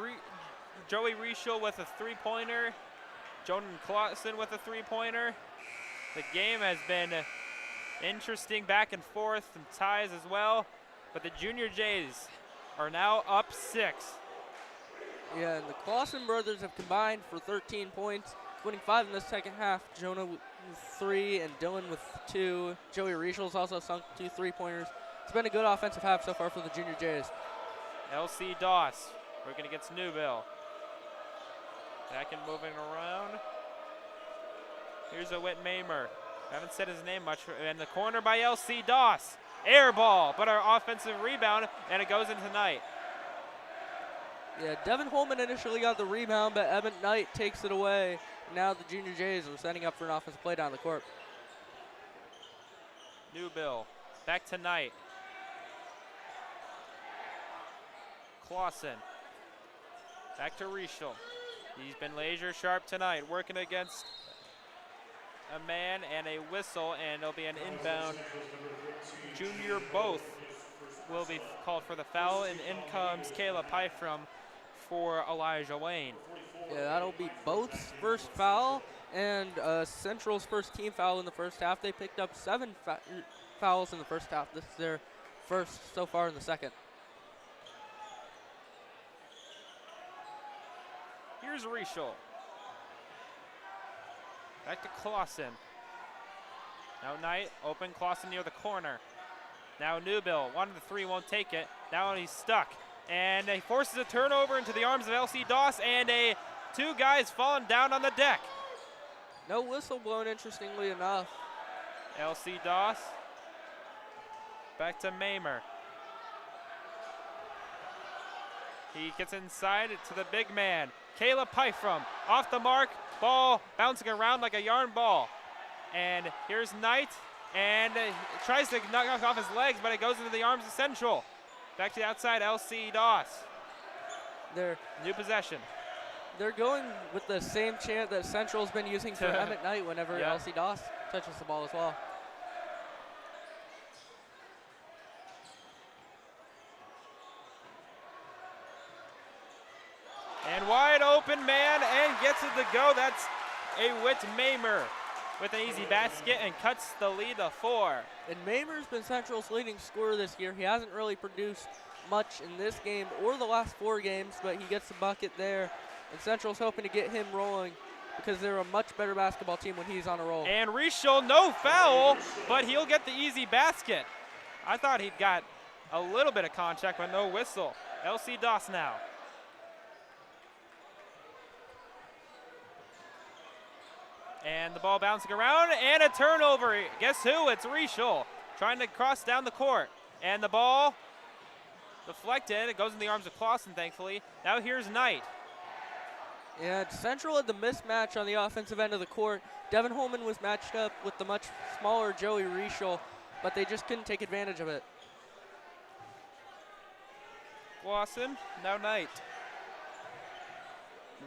Speaker 1: Joey Rischel with a 3-pointer. Jonan Clausen with a 3-pointer. The game has been interesting back and forth, and ties as well. But the Junior Jays are now up 6.
Speaker 2: Yeah, and the Clausen brothers have combined for 13 points, including 5 in the second half. Jonah with 3 and Dylan with 2. Joey Rischel's also sunk 2 3-pointers. It's been a good offensive half so far for the Junior Jays.
Speaker 1: LC Doss working against Newbill. Back and moving around. Here's a Whit Mamer. Haven't said his name much. In the corner by LC Doss. Air ball, but our offensive rebound, and it goes into Knight.
Speaker 2: Yeah, Devin Holman initially got the rebound, but Emmett Knight takes it away. Now the Junior Jays are setting up for an offensive play down the court.
Speaker 1: Newbill, back to Knight. Clausen, back to Rischel. He's been laser sharp tonight, working against a man and a whistle, and it'll be an inbound. Junior both will be called for the foul, and in comes Caleb Pyfrom for Elijah Wayne.
Speaker 2: Yeah, that'll be both's first foul, and Central's first team foul in the first half. They picked up 7 fouls in the first half. This is their first so far in the second.
Speaker 1: Here's Rischel. Back to Clausen. Now Knight, open, Clausen near the corner. Now Newbill, 1 to 3, won't take it. Now he's stuck. And he forces a turnover into the arms of LC Doss, and 2 guys falling down on the deck.
Speaker 2: No whistle blown, interestingly enough.
Speaker 1: LC Doss. Back to Mamer. He gets inside to the big man. Caleb Pyfrom off the mark. Ball bouncing around like a yarn ball. And here's Knight. And tries to knock off his legs, but it goes into the arms of Central. Back to the outside, LC Doss. New possession.
Speaker 2: They're going with the same chant that Central's been using for Emmett Knight whenever LC Doss touches the ball as well.
Speaker 1: And wide open man and gets it to go. That's a Whit Mamer with an easy basket and cuts the lead to 4.
Speaker 2: And Mamer's been Central's leading scorer this year. He hasn't really produced much in this game or the last 4 games, but he gets the bucket there. And Central's hoping to get him rolling because they're a much better basketball team when he's on a roll.
Speaker 1: And Rishel, no foul, but he'll get the easy basket. I thought he'd got a little bit of contact, but no whistle. LC Doss now. And the ball bouncing around, and a turnover. Guess who? It's Rishel trying to cross down the court. And the ball deflected. It goes in the arms of Clausen, thankfully. Now here's Knight.
Speaker 2: Yeah, Central had the mismatch on the offensive end of the court. Devin Holman was matched up with the much smaller Joey Rishel, but they just couldn't take advantage of it.
Speaker 1: Clausen, now Knight.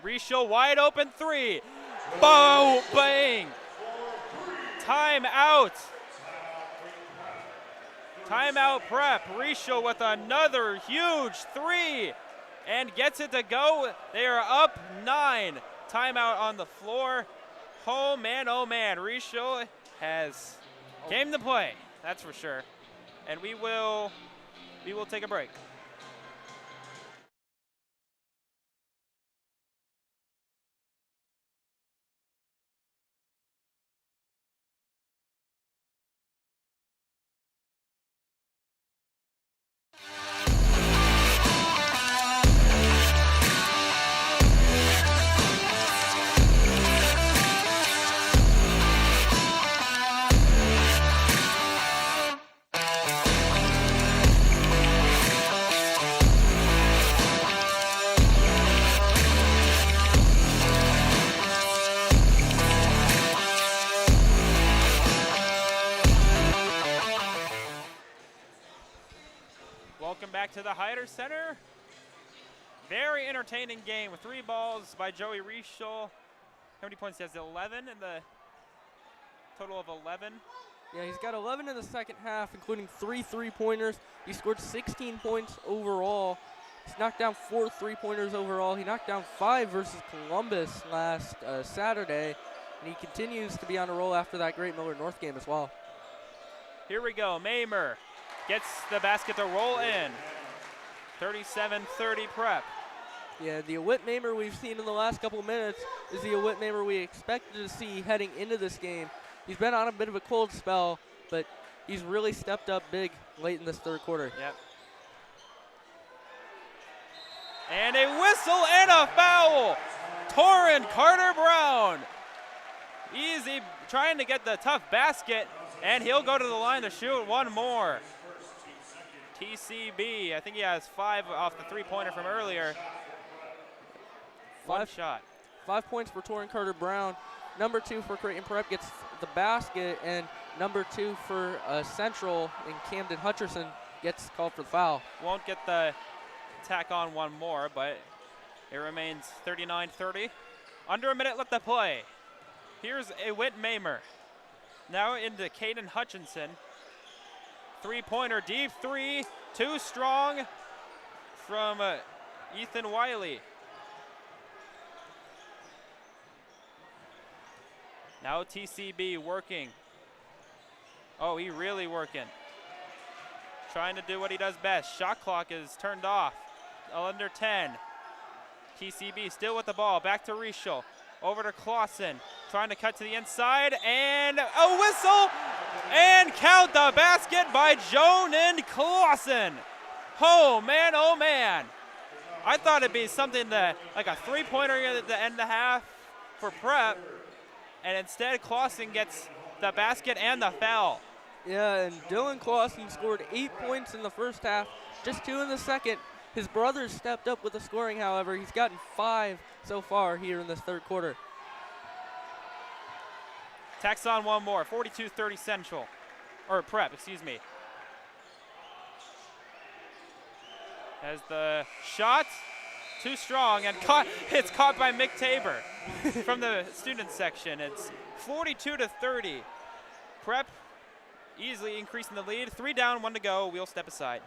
Speaker 1: Rishel wide open 3. Boom, bang. Time out. Timeout Prep. Rishel with another huge 3 and gets it to go. They are up 9. Timeout on the floor. Oh man, Rishel has came to play. That's for sure. And we will take a break. Welcome back to the Hyder Center. Very entertaining game with 3 balls by Joey Rishel. How many points? He has 11 in the total of 11.
Speaker 2: Yeah, he's got 11 in the second half, including 3 3-pointers. He scored 16 points overall. He's knocked down 4 3-pointers overall. He knocked down 5 versus Columbus last Saturday, and he continues to be on a roll after that great Miller North game as well.
Speaker 1: Here we go. Mamer gets the basket to roll in. 37-30 Prep.
Speaker 2: Yeah, the Whit Mamer we've seen in the last couple minutes is the Whit Mamer we expected to see heading into this game. He's been on a bit of a cold spell, but he's really stepped up big late in this third quarter.
Speaker 1: Yep. And a whistle and a foul. Torrin Carter-Brown. Easy, trying to get the tough basket, and he'll go to the line to shoot one more. TCB, I think he has 5 off the 3-pointer from earlier. One shot.
Speaker 2: 5 points for Torrin Carter-Brown. Number 2 for Creighton Prep gets the basket, and number 2 for Central and Camden Hutcherson gets called for the foul.
Speaker 1: Won't get the tack on one more, but it remains 39-30. Under a minute left to play. Here's a Whit Mamer. Now into Caden Hutchinson. 3-pointer, deep 3, too strong from Ethan Wiley. Now TCB working. Oh, he really working. Trying to do what he does best. Shot clock is turned off. Under 10. TCB still with the ball. Back to Rishel. Over to Clausen. Trying to cut to the inside. And a whistle. And count the basket by Jonan Clausen. Oh, man. I thought it'd be something that, like a 3-pointer at the end of the half for Prep. And instead, Clausen gets the basket and the foul.
Speaker 2: Yeah, and Dylan Clausen scored 8 points in the first half, just 2 in the second. His brother's stepped up with the scoring, however. He's gotten 5 so far here in this third quarter.
Speaker 1: Tacks on one more, 42-30 Central. Or Prep, excuse me. As the shot, too strong, and it's caught by Mick Tabor from the student section. It's 42-30. Prep easily increasing the lead. 3 down, 1 to go. We'll step aside.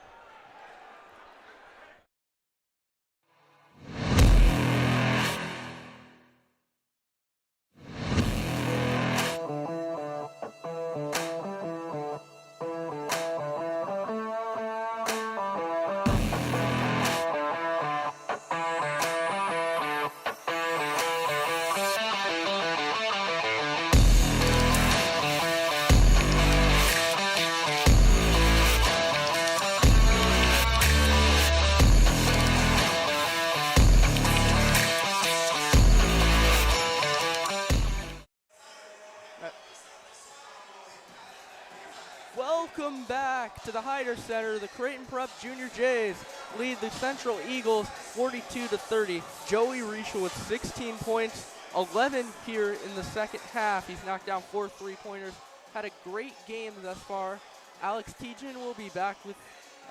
Speaker 2: Welcome back to the Hyder Center. The Creighton Prep Junior Jays lead the Central Eagles 42-30. Joey Rischel with 16 points, 11 here in the second half. He's knocked down 4 3-pointers. Had a great game thus far. Alex Tejan will be back with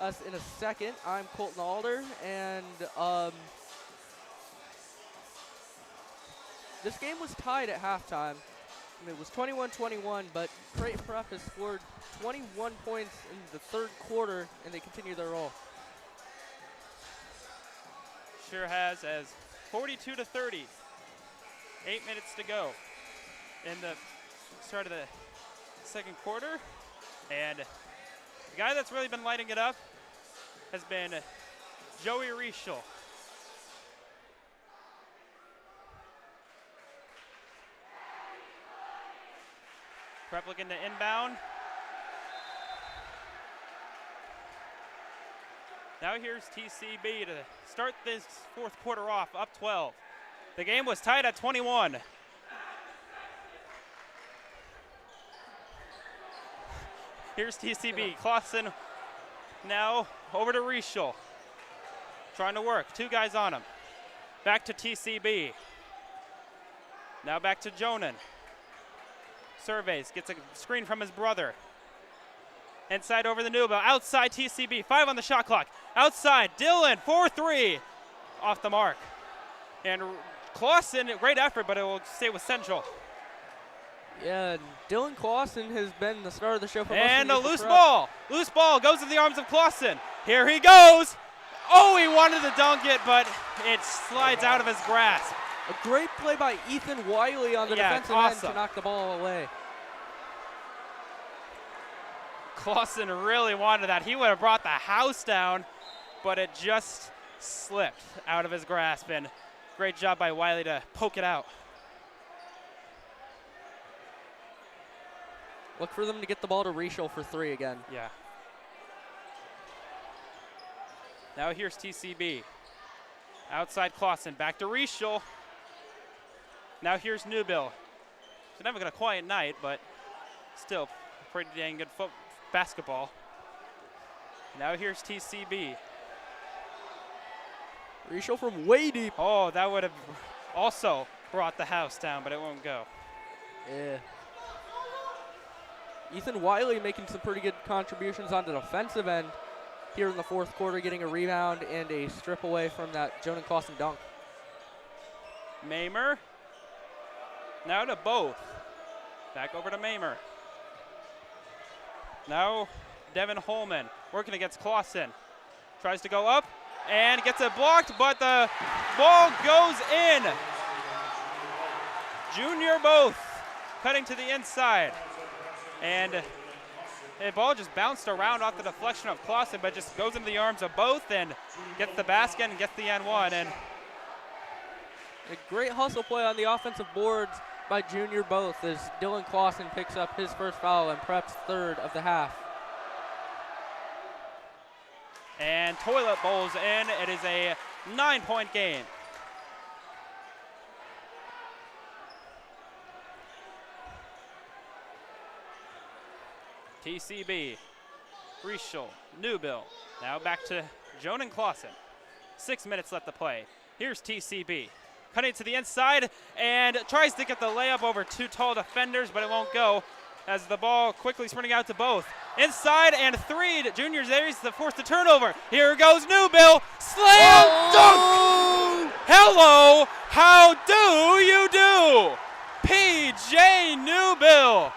Speaker 2: us in a second. I'm Colton Alder, and this game was tied at halftime. It was 21-21, but Creighton Prep has scored 21 points in the third quarter, and they continue their roll.
Speaker 1: Sure has, as 42-30. 8 minutes to go in the start of the second quarter. And the guy that's really been lighting it up has been Joey Rischel. Prep looking to inbound. Now here's TCB to start this fourth quarter off, up 12. The game was tied at 21. Here's TCB. Clausen now over to Rischel. Trying to work. 2 guys on him. Back to TCB. Now back to Jonan. Surveys, gets a screen from his brother. Inside over the Newbell, outside TCB, 5 on the shot clock. Outside, Dylan, 4-3, off the mark. And Clausen, great effort, but it will stay with Central.
Speaker 2: Yeah, Dylan Clausen has been the star of the show for
Speaker 1: and
Speaker 2: most
Speaker 1: a
Speaker 2: of the
Speaker 1: loose
Speaker 2: Prep.
Speaker 1: ball. Loose ball goes in the arms of Clausen. Here he goes. Oh, he wanted to dunk it, but it slides out of his grasp.
Speaker 2: A great play by Ethan Wiley on the defensive end to knock the ball away.
Speaker 1: Clausen really wanted that. He would have brought the house down, but it just slipped out of his grasp. And great job by Wiley to poke it out.
Speaker 2: Look for them to get the ball to Rischel for 3 again.
Speaker 1: Yeah. Now here's TCB. Outside Clausen, back to Rischel. Now here's Newbill. He's never got a quiet night, but still pretty dang good basketball. Now here's TCB.
Speaker 2: Rischel from way deep.
Speaker 1: Oh, that would have also brought the house down, but it won't go.
Speaker 2: Yeah. Ethan Wiley making some pretty good contributions on the defensive end here in the fourth quarter, getting a rebound and a strip away from that Jonan Clausen dunk.
Speaker 1: Mamer. Now to both. Back over to Mamer. Now Devin Holman working against Clausen. Tries to go up and gets it blocked, but the ball goes in. Junior both cutting to the inside. And the ball just bounced around off the deflection of Clausen, but just goes into the arms of both and gets the basket and gets the N1. And
Speaker 2: a great hustle play on the offensive boards by Junior both as Dylan Clausen picks up his first foul and Prep's third of the half.
Speaker 1: And Toilet bowls in. It is a 9-point game. TCB, Rischel, Newbill. Now back to Jonan Clausen. 6 minutes left to play. Here's TCB. Cutting to the inside and tries to get the layup over 2 tall defenders, but it won't go as the ball quickly sprinting out to both. Inside and 3, Junior Zaries to force the turnover. Here goes Newbill, slam dunk! Hello, how do you do? PJ Newbill.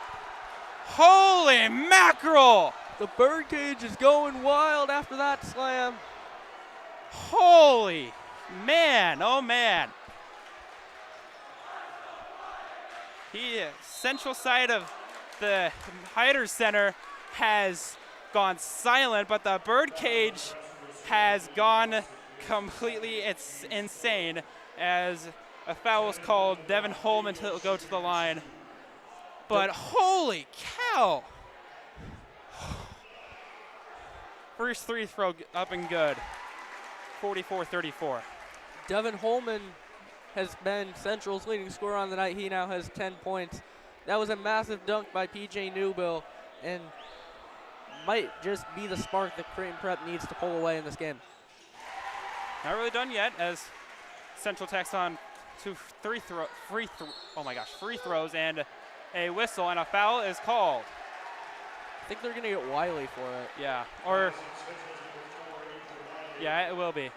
Speaker 1: Holy mackerel!
Speaker 2: The birdcage is going wild after that slam.
Speaker 1: Holy man, oh man. Central side of the Hyder Center has gone silent, but the birdcage has gone completely insane as a foul is called. Devin Holman to go to the line. But holy cow! First free throw up and good. 44-34.
Speaker 2: Devin Holman has been Central's leading scorer on the night. He now has 10 points. That was a massive dunk by PJ Newbill and might just be the spark that Creighton Prep needs to pull away in this game.
Speaker 1: Not really done yet as Central tacks on 2 free throws and a whistle, and a foul is called.
Speaker 2: I think they're going to get Wiley for it.
Speaker 1: Yeah, it will be.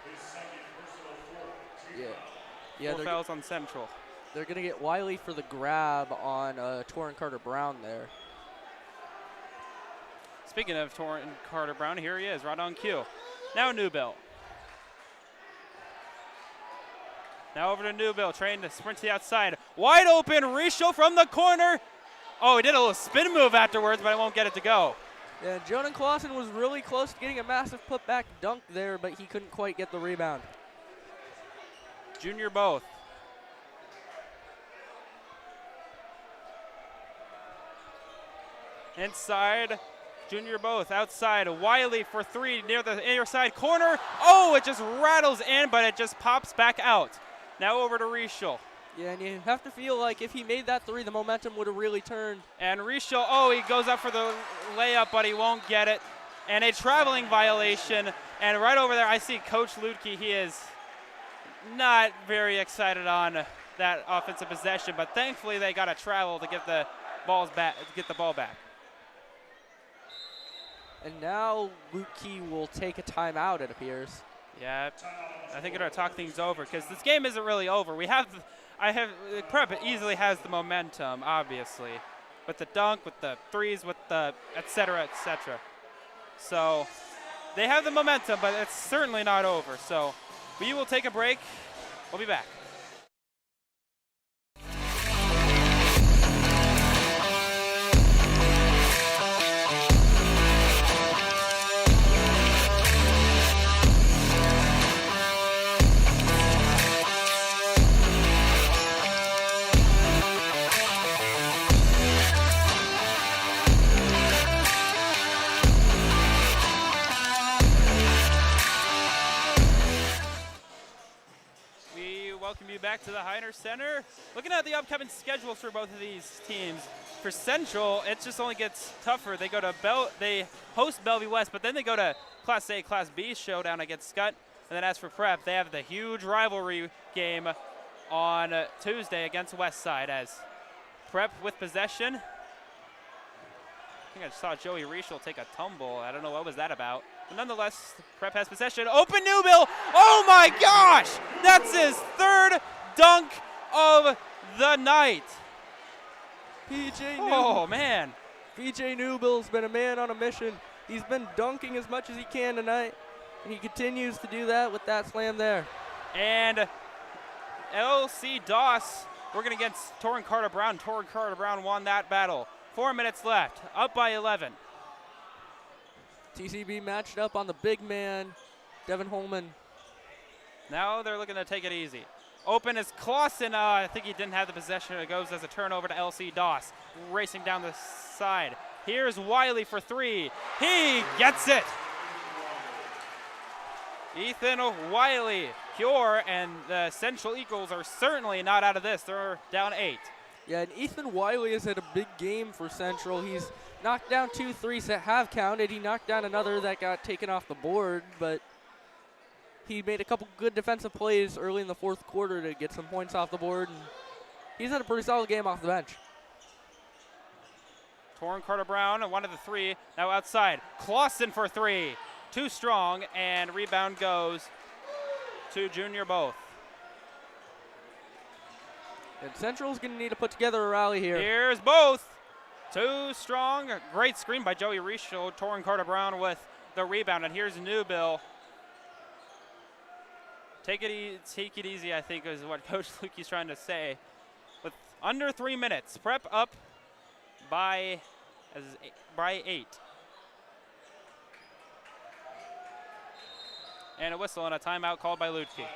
Speaker 2: Yeah,
Speaker 1: 4 fouls on Central.
Speaker 2: They're going to get Wiley for the grab on Torrin Carter-Brown there.
Speaker 1: Speaking of Torrin Carter-Brown, here he is, right on cue. Now Newbill. Now over to Newbill, trying to sprint to the outside. Wide open, Rischel from the corner. Oh, he did a little spin move afterwards, but I won't get it to go.
Speaker 2: Yeah, Jonan Clausen was really close to getting a massive putback dunk there, but he couldn't quite get the rebound.
Speaker 1: Junior both. Inside, Junior both. Outside, Wiley for 3 near the inner side corner. Oh, it just rattles in, but it just pops back out. Now over to Rischel.
Speaker 2: Yeah, and you have to feel like if he made that 3, the momentum would have really turned.
Speaker 1: And Rischel, he goes up for the layup, but he won't get it. And a traveling violation. And right over there, I see Coach Ludke. He is not very excited on that offensive possession, but thankfully they got a travel to get the ball back.
Speaker 2: And now Ludke will take a timeout, it appears.
Speaker 1: Yeah, I think they're gonna talk things over because this game isn't really over. Prep easily has the momentum, obviously, with the dunk, with the threes, with the et cetera, et cetera. So they have the momentum, but it's certainly not over. So we will take a break. We'll be back. Welcome you back to the Hyder Center. Looking at the upcoming schedules for both of these teams. For Central, it just only gets tougher. They go to they host Bellevue West, but then they go to Class A, Class B showdown against Scott. And then as for Prep, they have the huge rivalry game on Tuesday against Westside as Prep with possession. I think I just saw Joey Rischel take a tumble. I don't know what was that about. But nonetheless, Prep has possession. Open Newbill. Oh my gosh! That's his 3rd dunk of the night.
Speaker 2: PJ
Speaker 1: Oh man.
Speaker 2: PJ Newbill's been a man on a mission. He's been dunking as much as he can tonight, and he continues to do that with that slam there.
Speaker 1: And LC Doss working against Torrin Carter-Brown. Torrin Carter-Brown won that battle. 4 minutes left, up by 11.
Speaker 2: TCB matched up on the big man, Devin Holman.
Speaker 1: Now they're looking to take it easy. Open is Clausen. I think he didn't have the possession. It goes as a turnover to LC Doss, racing down the side. Here's Wiley for 3. He gets it. Ethan Wiley, pure, and the Central Eagles are certainly not out of this. They're down 8.
Speaker 2: Yeah, and Ethan Wiley has had a big game for Central. He's knocked down 2 threes that have counted. He knocked down another that got taken off the board, but he made a couple good defensive plays early in the fourth quarter to get some points off the board, and he's had a pretty solid game off the bench.
Speaker 1: Torrin Carter-Brown, one of the three, now outside. Clausen for three, too strong, and rebound goes to Junior both.
Speaker 2: And Central's going to need to put together a rally here.
Speaker 1: Here's both. Too strong. Great screen by Joey Rischel. Torrin Carter-Brown with the rebound, and here's Newbill. Take it easy, I think, is what Coach Lukey's trying to say. With under 3 minutes, Prep up by 8. And a whistle and a timeout called by Lutke.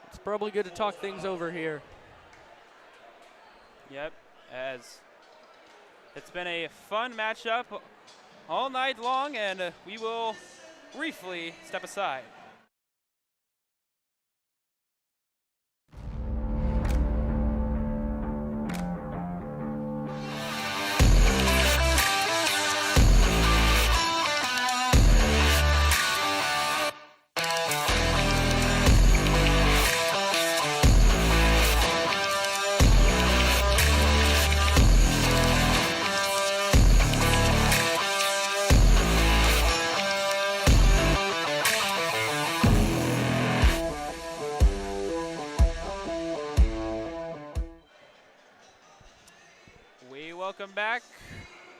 Speaker 2: It's probably good to talk things over here.
Speaker 1: Yep, as it's been a fun matchup all night long, and we will briefly step aside. Welcome back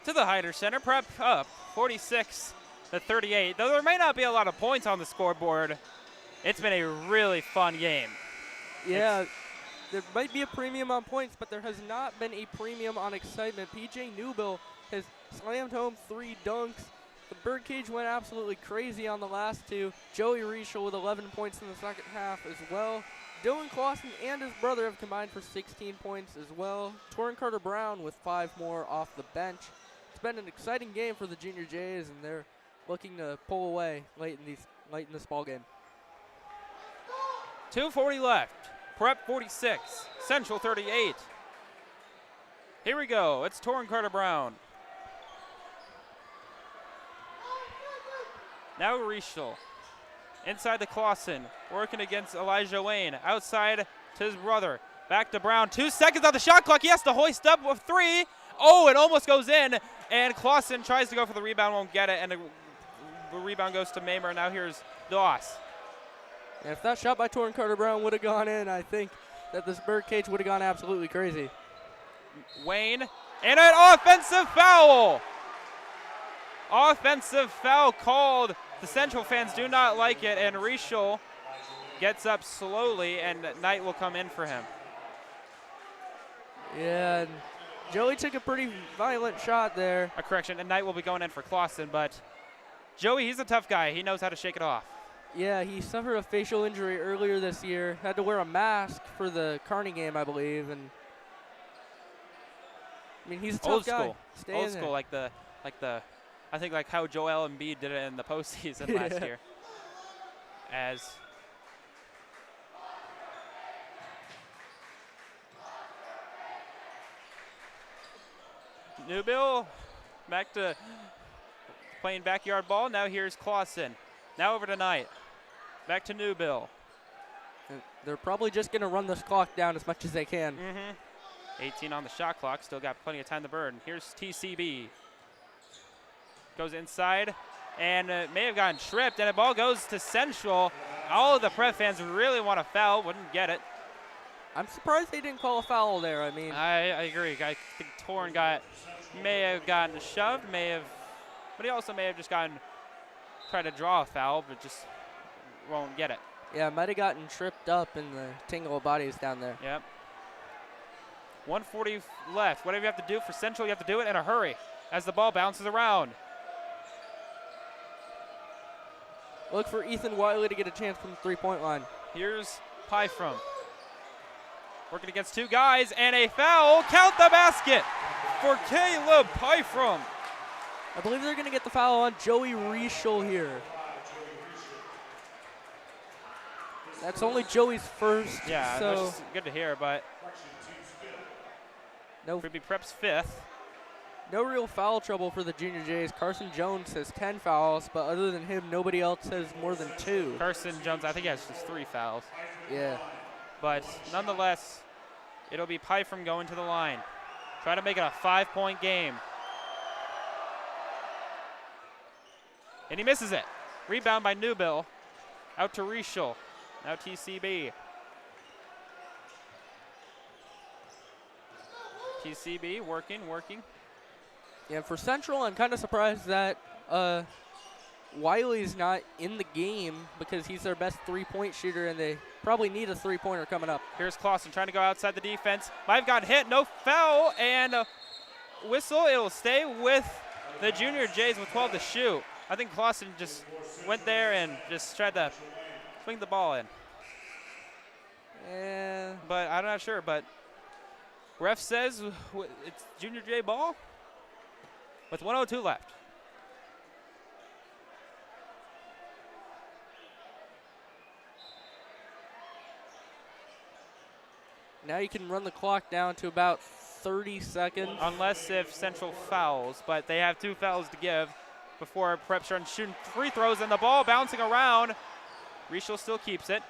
Speaker 1: to the Heider Center. Prep up 46-38. Though there may not be a lot of points on the scoreboard, it's been a really fun game.
Speaker 2: Yeah, there might be a premium on points, but there has not been a premium on excitement. PJ Newbill has slammed home 3 dunks. The Birdcage went absolutely crazy on the last 2. Joey Rischel with 11 points in the second half as well. Dylan Clausen and his brother have combined for 16 points as well. Torrin Carter-Brown with 5 more off the bench. It's been an exciting game for the Junior Jays, and they're looking to pull away late in this ball game.
Speaker 1: 2:40 left. Prep 46, Central 38. Here we go. It's Torrin Carter-Brown. Now Rischel. Inside to Clausen, working against Elijah Wayne. Outside to his brother. Back to Brown. 2 seconds on the shot clock. He has to hoist up with 3. Oh, it almost goes in. And Clausen tries to go for the rebound, won't get it. And the rebound goes to Mamer. Now here's Doss.
Speaker 2: And if that shot by Torrin Carter-Brown would have gone in, I think that this Birdcage would have gone absolutely crazy.
Speaker 1: Wayne, and an offensive foul. Offensive foul called. The Central fans do not like it, and Rischel gets up slowly, and Knight will come in for him.
Speaker 2: Yeah, and Joey took a pretty violent shot there.
Speaker 1: A correction, and Knight will be going in for Clausen, but Joey, he's a tough guy. He knows how to shake it off.
Speaker 2: Yeah, he suffered a facial injury earlier this year. Had to wear a mask for the Kearney game, I believe, and I mean, he's a tough guy.
Speaker 1: Old school, like the I think like how Joel Embiid did it in the postseason last year. As Newbill back to playing backyard ball. Now here's Clausen. Now over to Knight. Back to Newbill.
Speaker 2: And they're probably just going to run this clock down as much as they can.
Speaker 1: 18 on the shot clock. Still got plenty of time to burn. Here's TCB. Goes inside and may have gotten tripped, and the ball goes to Central. All of the Prep fans really want a foul, wouldn't get it.
Speaker 2: I'm surprised they didn't call a foul there. I mean,
Speaker 1: I agree. I think Torrin may have gotten shoved, but he also may have just tried to draw a foul, but just won't get it.
Speaker 2: Yeah, might have gotten tripped up in the tingle of bodies down there.
Speaker 1: Yep. 1:40 left. Whatever you have to do for Central, you have to do it in a hurry as the ball bounces around.
Speaker 2: Look for Ethan Wiley to get a chance from the three-point line.
Speaker 1: Here's Pyfrom. Working against 2 guys, and a foul. Count the basket for Caleb Pyfrom.
Speaker 2: I believe they're going to get the foul on Joey Rischel here. That's only Joey's first.
Speaker 1: Yeah,
Speaker 2: so
Speaker 1: which is good to hear, but
Speaker 2: no.
Speaker 1: could be Prep's 5th.
Speaker 2: No real foul trouble for the Junior Jays. Carson Jones has 10 fouls, but other than him, nobody else has more than 2.
Speaker 1: Carson Jones, I think he has just 3 fouls.
Speaker 2: Yeah.
Speaker 1: But nonetheless, it'll be Pyfrom going to the line. Try to make it a 5-point game. And he misses it. Rebound by Newbill. Out to Rischel. Now TCB. TCB working.
Speaker 2: Yeah, for Central, I'm kind of surprised that Wiley's not in the game because he's their best 3-point shooter, and they probably need a 3-pointer coming up.
Speaker 1: Here's Clausen trying to go outside the defense. Might have got hit, no foul, and a whistle. It'll stay with the Junior Jays with 12 to shoot. I think Clausen just went there and just tried to swing the ball in.
Speaker 2: Yeah.
Speaker 1: But I'm not sure, but ref says it's Junior J ball with 1:02 left.
Speaker 2: Now you can run the clock down to about 30 seconds.
Speaker 1: Unless if Central fouls, but they have 2 fouls to give before Prep starts shooting free throws, and the ball bouncing around. Rischel still keeps it.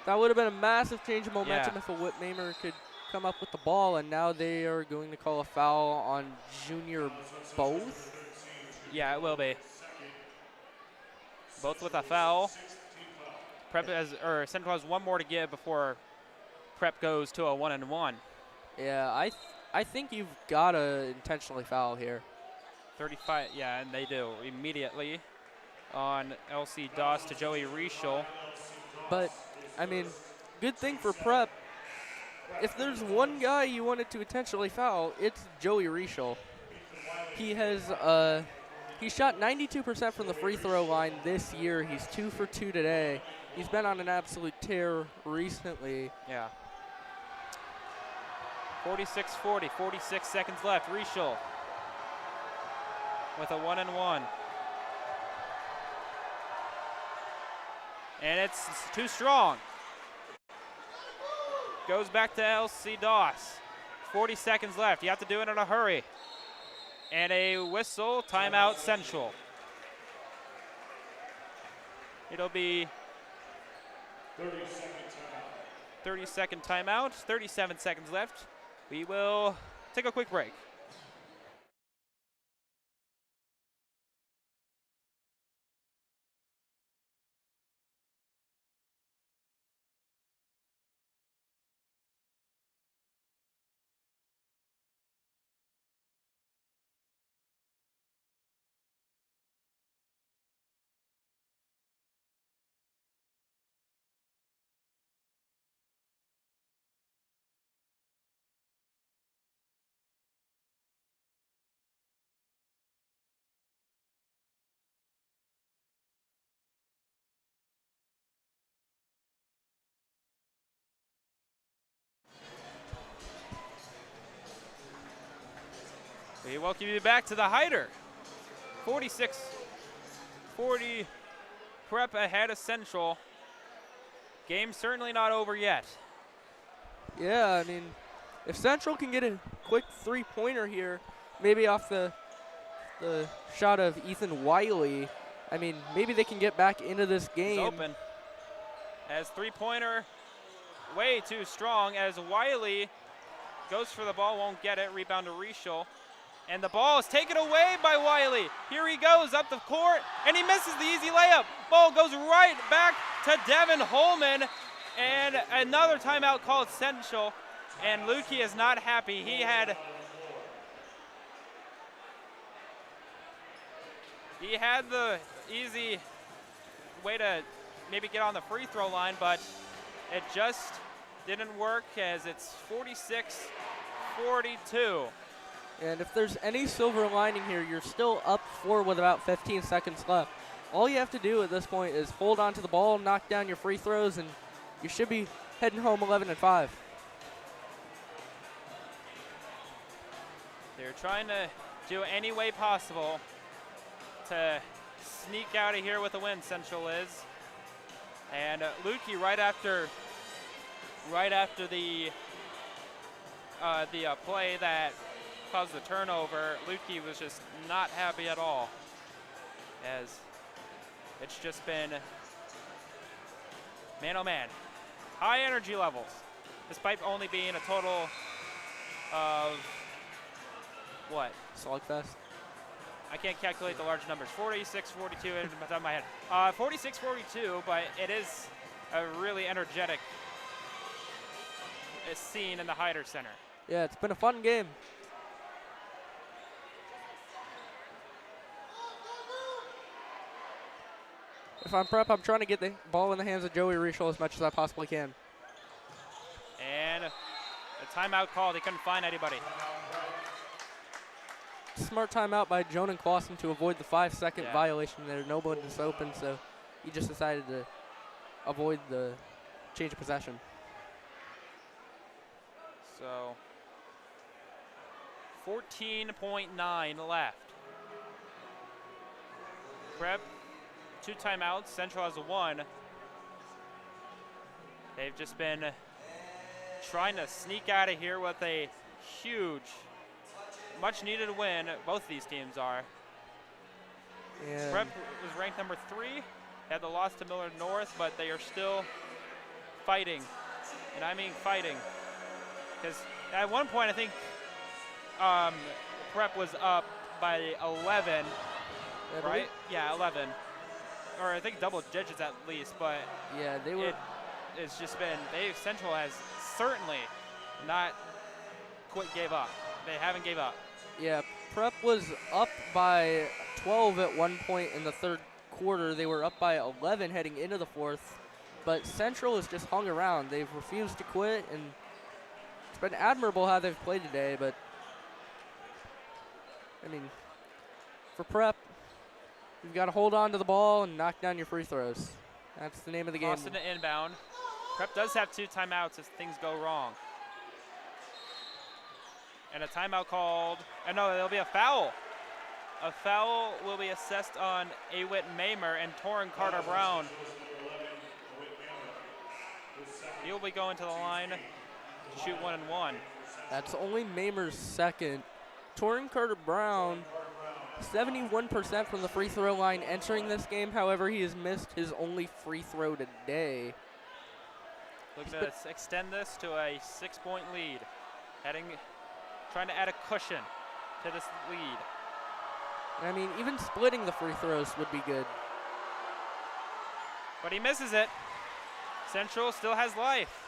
Speaker 2: That would have been a massive change of momentum if a Whitmamer could come up with the ball, and now they are going to call a foul on Junior both.
Speaker 1: Yeah, it will be. Both with a foul. Prep has, or Central has 1 more to give before Prep goes to a 1-and-1.
Speaker 2: Yeah, I think you've got to intentionally foul here.
Speaker 1: 35, yeah, and they do immediately on LC Doss to Joey Rischel.
Speaker 2: But, I mean, good thing for Prep. If there's one guy you wanted to intentionally foul, it's Joey Rischel. He has he shot 92% from the free throw line this year. He's 2 for 2 today. He's been on an absolute tear recently.
Speaker 1: Yeah. 46-40, 46 seconds left. Rischel with a 1-and-1. And it's too strong. Goes back to LC Doss. 40 seconds left. You have to do it in a hurry. And a whistle, timeout Central. It'll be 30-second timeout, 37 seconds left. We will take a quick break. We welcome you back to the Hyder. 46-40, Prep ahead of Central. Game certainly not over yet.
Speaker 2: Yeah, I mean, if Central can get a quick 3-pointer here, maybe off the shot of Ethan Wiley, I mean, maybe they can get back into this game.
Speaker 1: It's open. As 3-pointer, way too strong as Wiley goes for the ball, won't get it. Rebound to Rischel. And the ball is taken away by Wiley. Here he goes up the court, and he misses the easy layup. Ball goes right back to Devin Holman, and another timeout called Central. And Lukey is not happy. He had the easy way to maybe get on the free throw line, but it just didn't work as it's 46-42.
Speaker 2: And if there's any silver lining here, you're still up 4 with about 15 seconds left. All you have to do at this point is hold on to the ball, knock down your free throws, and you should be heading home 11-5.
Speaker 1: They're trying to do any way possible to sneak out of here with a win, Central is. And Lukey right after the play that caused the turnover. Lutke was just not happy at all, as it's just been man oh man, high energy levels, despite only being a total of what?
Speaker 2: Slugfest.
Speaker 1: I can't calculate the large numbers. 46, 42 in the top of my head. 46, 42, but it is a really energetic scene in the Hyder Center.
Speaker 2: Yeah, it's been a fun game. If I'm Prep, I'm trying to get the ball in the hands of Joey Rischel as much as I possibly can.
Speaker 1: And a timeout called. He couldn't find anybody.
Speaker 2: Smart timeout by Jonan Clausen to avoid the 5-second violation there. No one is open, so he just decided to avoid the change of possession.
Speaker 1: So 14.9 left. Prep, 2 timeouts. Central has 1. They've just been trying to sneak out of here with a huge, much needed win. Both these teams are.
Speaker 2: And
Speaker 1: Prep was ranked number 3, had the loss to Millard North, but they are still fighting. And I mean fighting. Because at one point I think Prep was up by 11, right? Yeah, 11. Or I think double digits at least, but
Speaker 2: yeah, they were.
Speaker 1: It's just been, Central has certainly not gave up. They haven't gave up.
Speaker 2: Yeah, Prep was up by 12 at one point in the third quarter. They were up by 11 heading into the fourth, but Central has just hung around. They've refused to quit, and it's been admirable how they've played today, but I mean, for Prep, you've got to hold on to the ball and knock down your free throws. That's the name of the game.
Speaker 1: Austin to inbound. Prep does have 2 timeouts if things go wrong. And a timeout called, and no, there'll be a foul. A foul will be assessed on Awit Mamer and Torrin Carter-Brown. He'll be going to the line to shoot 1 and 1.
Speaker 2: That's only Mamer's second. Torrin Carter-Brown, 71% from the free throw line entering this game. However, he has missed his only free throw today.
Speaker 1: Looking to extend this to a 6-point lead. Trying to add a cushion to this lead.
Speaker 2: I mean, even splitting the free throws would be good.
Speaker 1: But he misses it. Central still has life.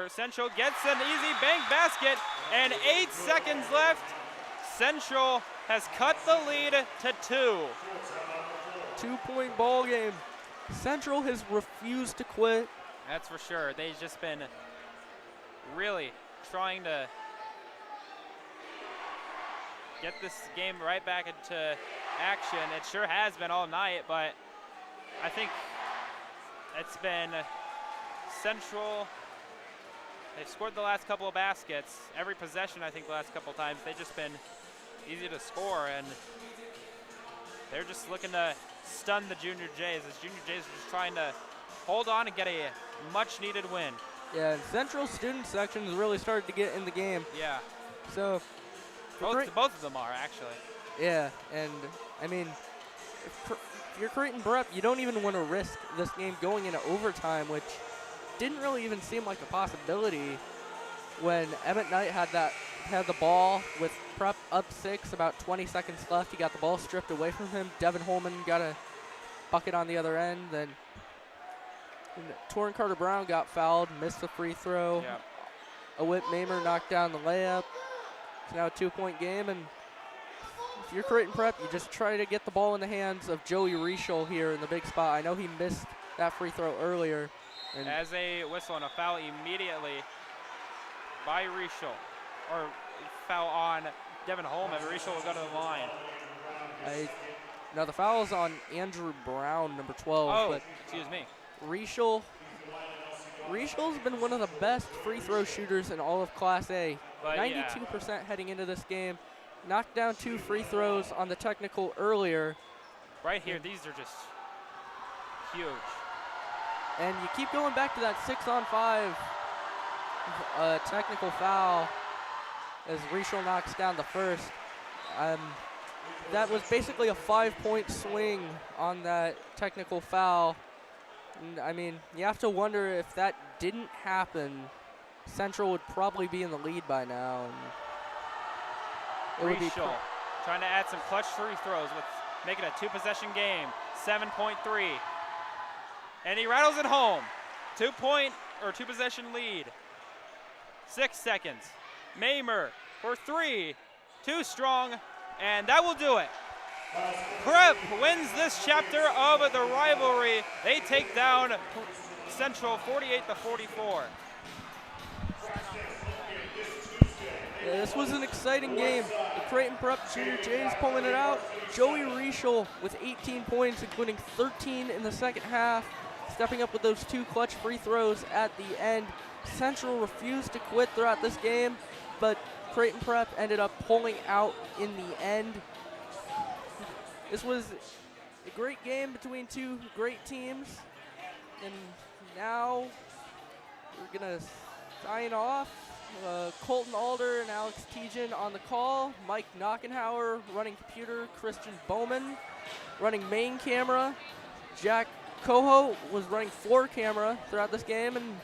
Speaker 1: Central gets an easy bank basket, and 8 seconds left. Central has cut the lead to 2.
Speaker 2: 2-point ball game. Central has refused to quit.
Speaker 1: That's for sure. They've just been really trying to get this game right back into action. It sure has been all night, but I think it's been Central. They've scored the last couple of baskets. Every possession, I think, the last couple of times, they've just been easy to score, and they're just looking to stun the Junior Jays, as Junior Jays are just trying to hold on and get a much-needed win.
Speaker 2: Yeah, and Central student sections really started to get in the game.
Speaker 1: Yeah.
Speaker 2: So
Speaker 1: both of them are, actually.
Speaker 2: Yeah, and I mean, if you're Creighton Prep, you don't even want to risk this game going into overtime, which didn't really even seem like a possibility when Emmett Knight had the ball with Prep up 6, about 20 seconds left. He got the ball stripped away from him. Devin Holman got a bucket on the other end. Then Torrin Carter-Brown got fouled, missed the free throw.
Speaker 1: Yep.
Speaker 2: Awit Mamer knocked down the layup. It's now a 2-point game, and if you're Creighton Prep, you just try to get the ball in the hands of Joey Rischel here in the big spot. I know he missed that free throw earlier. And
Speaker 1: as a whistle and a foul immediately by Rischel, or foul on Devin Holman. Rischel will go to the line.
Speaker 2: Now the foul is on Andrew Brown, number 12.
Speaker 1: Oh,
Speaker 2: but
Speaker 1: excuse me.
Speaker 2: Rischel's been one of the best free throw shooters in all of Class A.
Speaker 1: But
Speaker 2: 92% heading into this game. Knocked down 2 free throws on the technical earlier.
Speaker 1: Right here, these are just huge.
Speaker 2: And you keep going back to that 6-on-5 a technical foul as Rishal knocks down the first. That was basically a 5-point swing on that technical foul. And, I mean, you have to wonder if that didn't happen, Central would probably be in the lead by now.
Speaker 1: Rishal trying to add some clutch free throws with making a 2-possession game, 7.3. And he rattles it home. 2-possession lead. 6 seconds. Maymer for 3. Too strong, and that will do it. Prep wins this chapter of the rivalry. They take down Central 48-44.
Speaker 2: Yeah, this was an exciting game. The Creighton Prep Junior Jays pulling it out. Joey Rishal with 18 points, including 13 in the second half, stepping up with those 2 clutch free throws at the end. Central refused to quit throughout this game, but Creighton Prep ended up pulling out in the end. This was a great game between 2 great teams, and now we're gonna sign off. Colton Alder and Alex Tejan on the call. Mike Knockenhauer running computer. Christian Bowman running main camera. Jack Coho was running floor camera throughout this game, and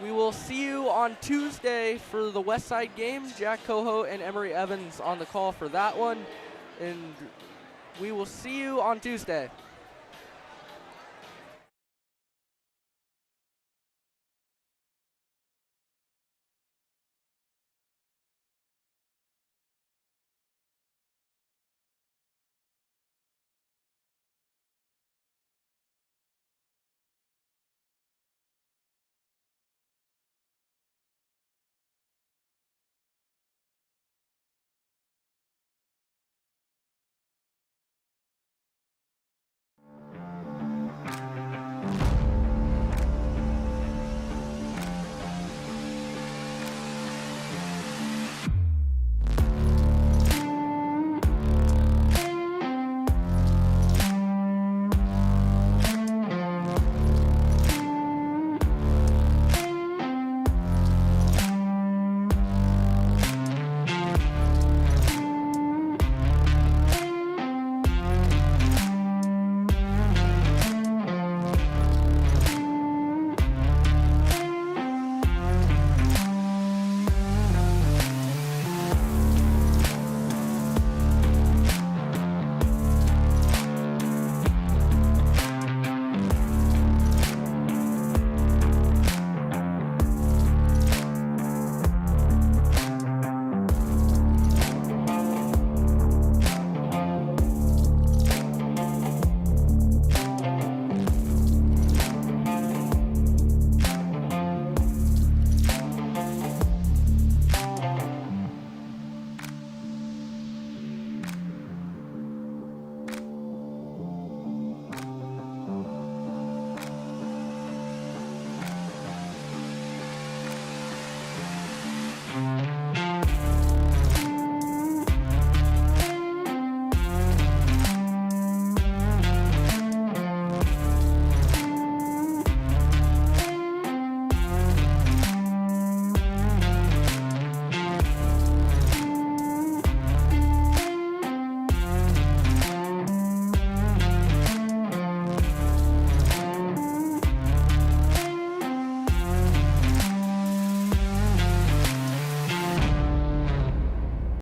Speaker 2: we will see you on Tuesday for the West Side game. Jack Coho and Emery Evans on the call for that one, and we will see you on Tuesday.